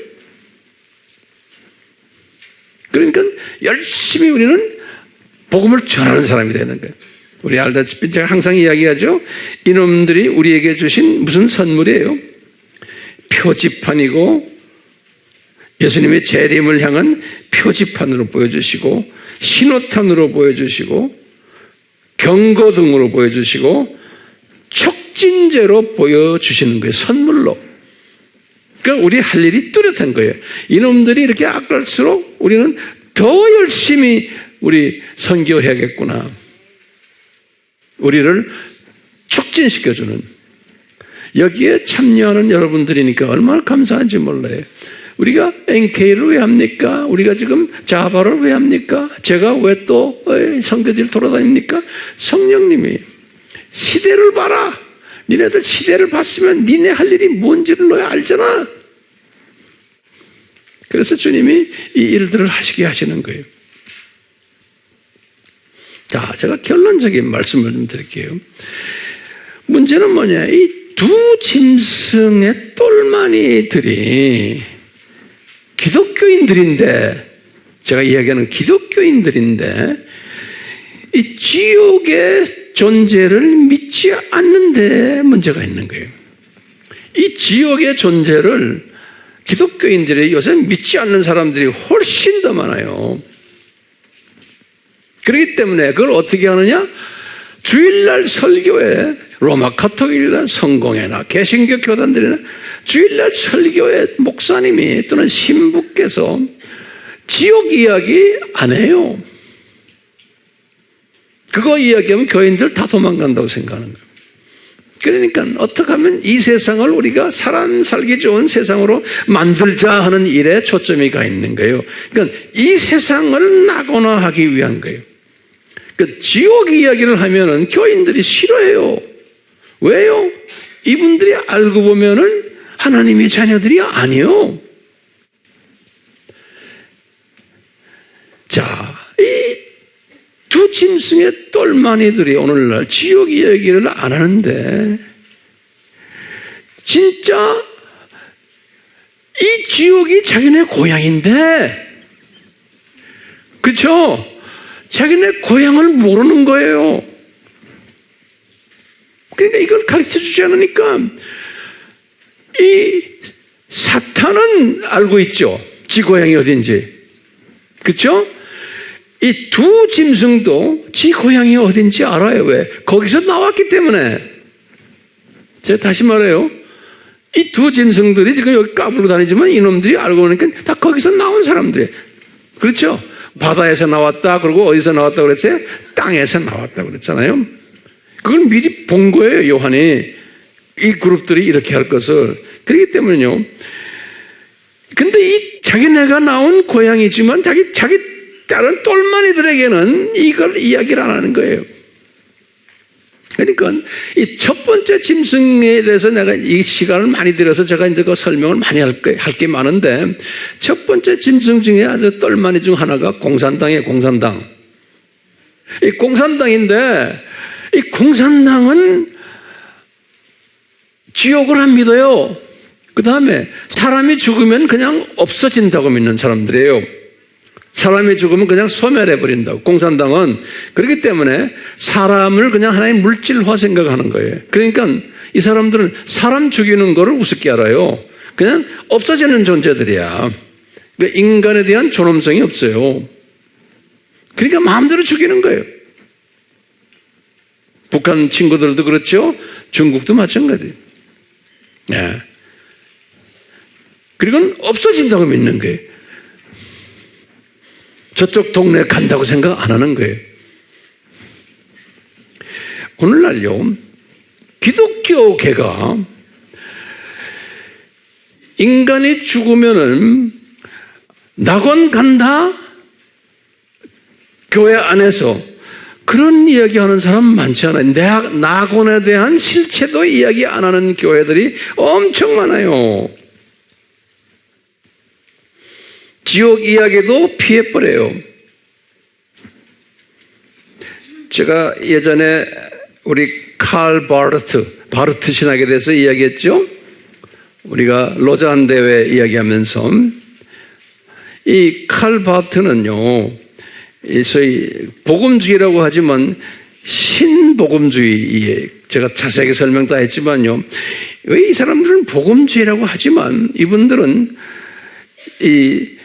그러니까 열심히 우리는 복음을 전하는 사람이 되는 거예요. 우리 알다시피 제가 항상 이야기하죠. 이놈들이 우리에게 주신 무슨 선물이에요? 표지판이고 예수님의 재림을 향한 표지판으로 보여주시고 신호탄으로 보여주시고 경고등으로 보여주시고 촉진제로 보여주시는 거예요. 선물로. 그러니까 우리 할 일이 뚜렷한 거예요. 이놈들이 이렇게 악할수록 우리는 더 열심히 우리 선교해야겠구나. 우리를 촉진시켜주는 여기에 참여하는 여러분들이니까 얼마나 감사한지 몰라요. 우리가 NK를 왜 합니까? 우리가 지금 자바를 왜 합니까? 제가 왜 또 선교지를 돌아다닙니까? 성령님이 시대를 봐라. 니네들 시대를 봤으면 니네 할 일이 뭔지를 너야 알잖아. 그래서 주님이 이 일들을 하시게 하시는 거예요. 자, 제가 결론적인 말씀을 좀 드릴게요. 문제는 뭐냐? 이 두 짐승의 똘마니들이 기독교인들인데, 제가 이야기하는 기독교인들인데, 이 지옥의 존재를 믿지 않는데 문제가 있는 거예요. 이 지옥의 존재를 기독교인들이 요새 믿지 않는 사람들이 훨씬 더 많아요. 그렇기 때문에 그걸 어떻게 하느냐? 주일날 설교에 로마 카톨릭이나 성공회나 개신교 교단들이나 주일날 설교에 목사님이 또는 신부께서 지옥 이야기 안 해요. 그거 이야기하면 교인들 다 도망간다고 생각하는 거예요. 그러니까 어떻게 하면 이 세상을 우리가 사람 살기 좋은 세상으로 만들자 하는 일에 초점이 가 있는 거예요. 그러니까 이 세상을 낙원화하기 위한 거예요. 그 지옥 이야기를 하면은 교인들이 싫어해요. 왜요? 이분들이 알고 보면은 하나님의 자녀들이 아니요. 자, 이 두 짐승의 똘마니들이 오늘날 지옥 이야기를 안 하는데 진짜 이 지옥이 자기네 고향인데, 그렇죠? 자기네 고향을 모르는 거예요. 그러니까 이걸 가르쳐 주지 않으니까 이 사탄은 알고 있죠. 지 고향이 어딘지. 그렇죠? 이 두 짐승도 지 고향이 어딘지 알아요. 왜? 거기서 나왔기 때문에. 제가 다시 말해요. 이 두 짐승들이 지금 여기 까불고 다니지만 이놈들이 알고 보니까 다 거기서 나온 사람들이에요. 그렇죠? 바다에서 나왔다, 그리고 어디서 나왔다 그랬어요? 땅에서 나왔다 그랬잖아요. 그걸 미리 본 거예요, 요한이. 이 그룹들이 이렇게 할 것을. 그렇기 때문에요. 근데 이 자기네가 나온 고향이지만 자기 다른 똘마니들에게는 이걸 이야기를 안 하는 거예요. 그러니까 이 첫 번째 짐승에 대해서 내가 이 시간을 많이 들여서 제가 이제 그 설명을 많이 할 게 많은데, 첫 번째 짐승 중에 아주 똘마니 중 하나가 공산당이에요. 공산당. 이 공산당인데 이 공산당은 지옥을 안 믿어요. 그 다음에 사람이 죽으면 그냥 없어진다고 믿는 사람들이에요. 사람이 죽으면 그냥 소멸해버린다고. 공산당은 그렇기 때문에 사람을 그냥 하나의 물질화 생각하는 거예요. 그러니까 이 사람들은 사람 죽이는 거를 우습게 알아요. 그냥 없어지는 존재들이야. 그러니까 인간에 대한 존엄성이 없어요. 그러니까 마음대로 죽이는 거예요. 북한 친구들도 그렇죠. 중국도 마찬가지예요. 네. 그리고 없어진다고 믿는 거예요. 저쪽 동네에 간다고 생각 안 하는 거예요. 오늘날요, 기독교계가 인간이 죽으면은 낙원 간다? 교회 안에서 그런 이야기 하는 사람 많지 않아요. 낙원에 대한 실체도 이야기 안 하는 교회들이 엄청 많아요. 지옥 이야기도 피해버려요. 제가 예전에 우리 칼 바르트 신학에 대해서 이야기했죠. 우리가 로잔 대회 이야기하면서 이 칼 바르트는요, 소위 복음주의라고 하지만 신복음주의에 제가 자세하게 설명 다 했지만요, 왜 이 사람들은 복음주의라고 하지만 이분들은 이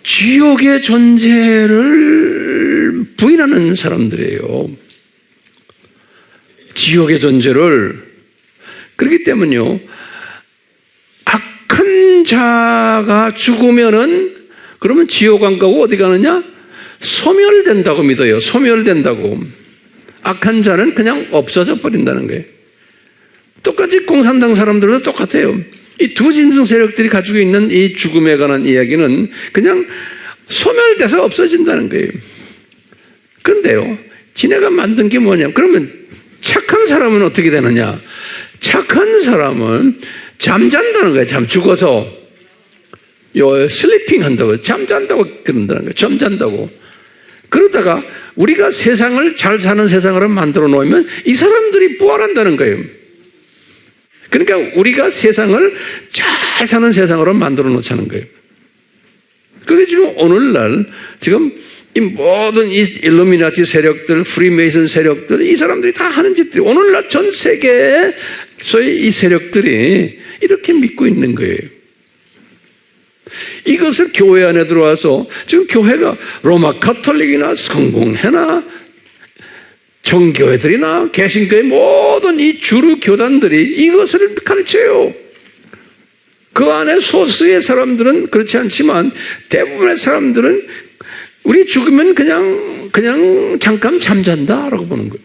지옥의 존재를 부인하는 사람들이에요. 지옥의 존재를. 그렇기 때문에요, 악한 자가 죽으면은 그러면 지옥 안 가고 어디 가느냐? 소멸된다고 믿어요. 소멸된다고. 악한 자는 그냥 없어져 버린다는 거예요. 똑같이 공산당 사람들도 똑같아요. 이 두 짐승 세력들이 가지고 있는 이 죽음에 관한 이야기는 그냥 소멸돼서 없어진다는 거예요. 그런데요, 지네가 만든 게 뭐냐? 그러면 착한 사람은 어떻게 되느냐? 착한 사람은 잠잔다는 거예요. 죽어서 슬리핑 한다고, 잠잔다고 그런다는 거예요. 잠잔다고. 그러다가 우리가 세상을 잘 사는 세상으로 만들어 놓으면 이 사람들이 부활한다는 거예요. 그러니까 우리가 세상을 잘 사는 세상으로 만들어 놓자는 거예요. 그게 지금 오늘날 지금 이 모든 이 일루미나티 세력들, 프리메이슨 세력들, 이 사람들이 다 하는 짓들이 오늘날 전 세계에 소위 이 세력들이 이렇게 믿고 있는 거예요. 이것을 교회 안에 들어와서 지금 교회가 로마 가톨릭이나 성공회나 정교회들이나 개신교의 모든 이 주류 교단들이 이것을 가르쳐요. 그 안에 소수의 사람들은 그렇지 않지만 대부분의 사람들은 우리 죽으면 그냥 잠깐 잠잔다라고 보는 거예요.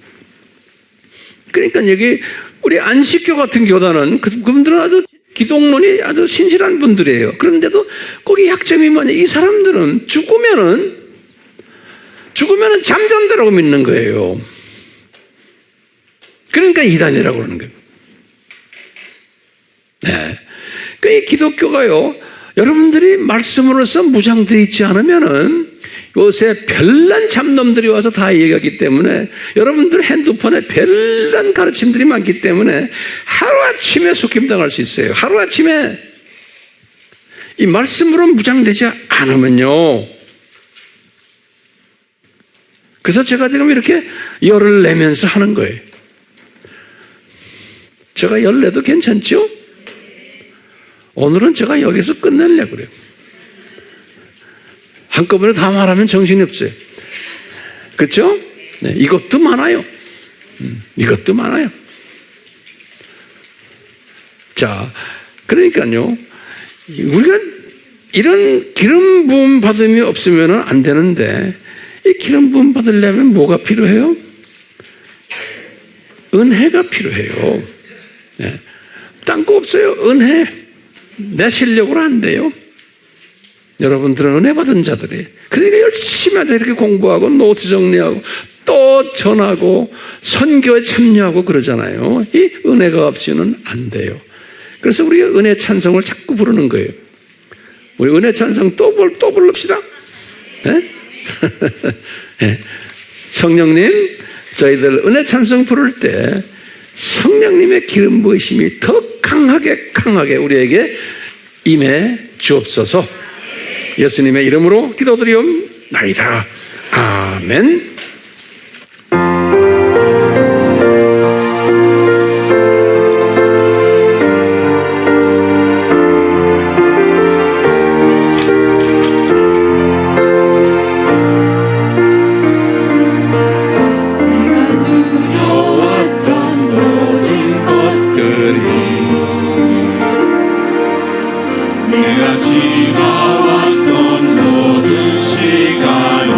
그러니까 여기 우리 안식교 같은 교단은 그분들은 아주 기독론이 아주 신실한 분들이에요. 그런데도 거기 약점이 뭐냐? 이 사람들은 죽으면은 잠잔다라고 믿는 거예요. 그러니까 이단이라고 그러는 거예요. 네. 그러니까 이 기독교가요, 여러분들이 말씀으로서 무장되어 있지 않으면은 요새 별난 잡놈들이 와서 다 얘기하기 때문에 여러분들 핸드폰에 별난 가르침들이 많기 때문에 하루아침에 속임당할 수 있어요. 하루아침에 이 말씀으로 무장되지 않으면요. 그래서 제가 지금 이렇게 열을 내면서 하는 거예요. 제가 열 내도 괜찮죠? 오늘은 제가 여기서 끝내려고 그래요. 한꺼번에 다 말하면 정신이 없어요. 그렇죠? 네, 이것도 많아요. 이것도 많아요. 자, 그러니까요, 우리가 이런 기름 부음 받음이 없으면 안 되는데, 이 기름 부음 받으려면 뭐가 필요해요? 은혜가 필요해요. 네. 딴 거 없어요. 은혜. 내 실력으로 안 돼요. 여러분들은 은혜 받은 자들이. 그러니까 열심히 하다 이렇게 공부하고 노트 정리하고 또 전하고 선교에 참여하고 그러잖아요. 이 은혜가 없이는 안 돼요. 그래서 우리가 은혜 찬송을 자꾸 부르는 거예요. 우리 은혜 찬송 또 부릅시다. 네? 네. 성령님, 저희들 은혜 찬송 부를 때 성령님의 기름 부으심이 더 강하게 우리에게 임해 주옵소서. 예수님의 이름으로 기도드리옵나이다. 아멘. 지나왔던 모든 시간이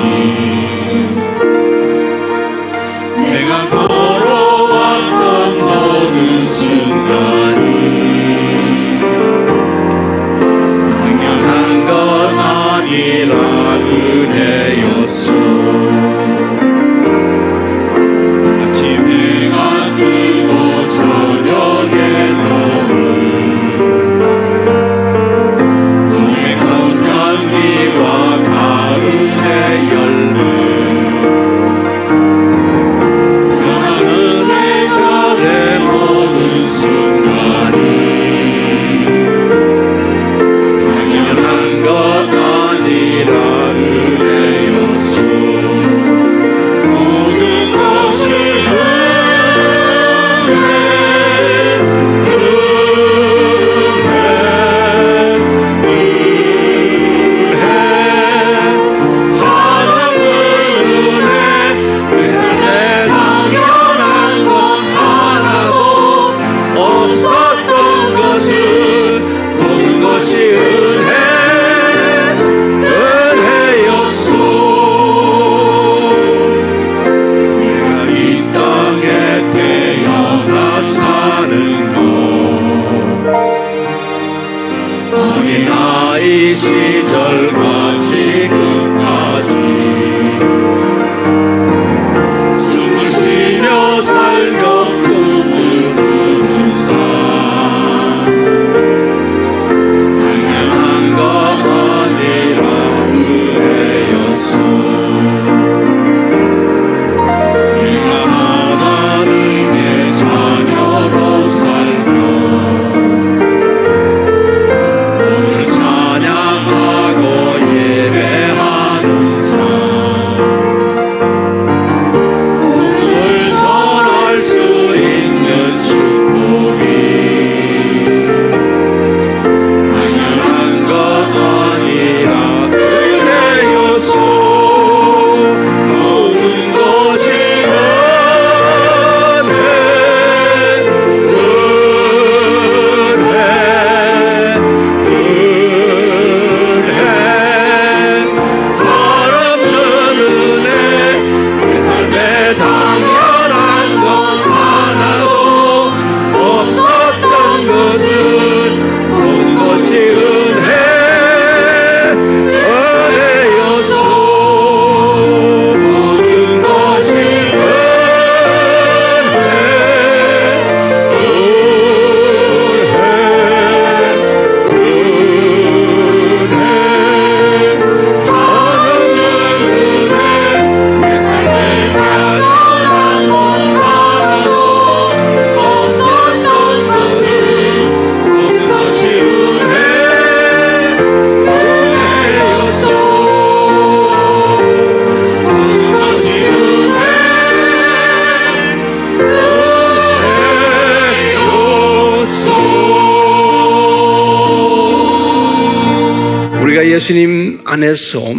예수님 안에서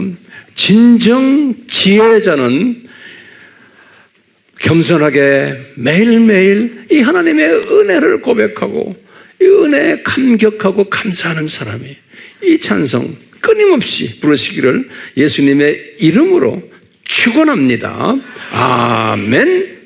진정 지혜자는 겸손하게 매일매일 이 하나님의 은혜를 고백하고 이 은혜에 감격하고 감사하는 사람이 이 찬송 끊임없이 부르시기를 예수님의 이름으로 축원합니다. 아멘.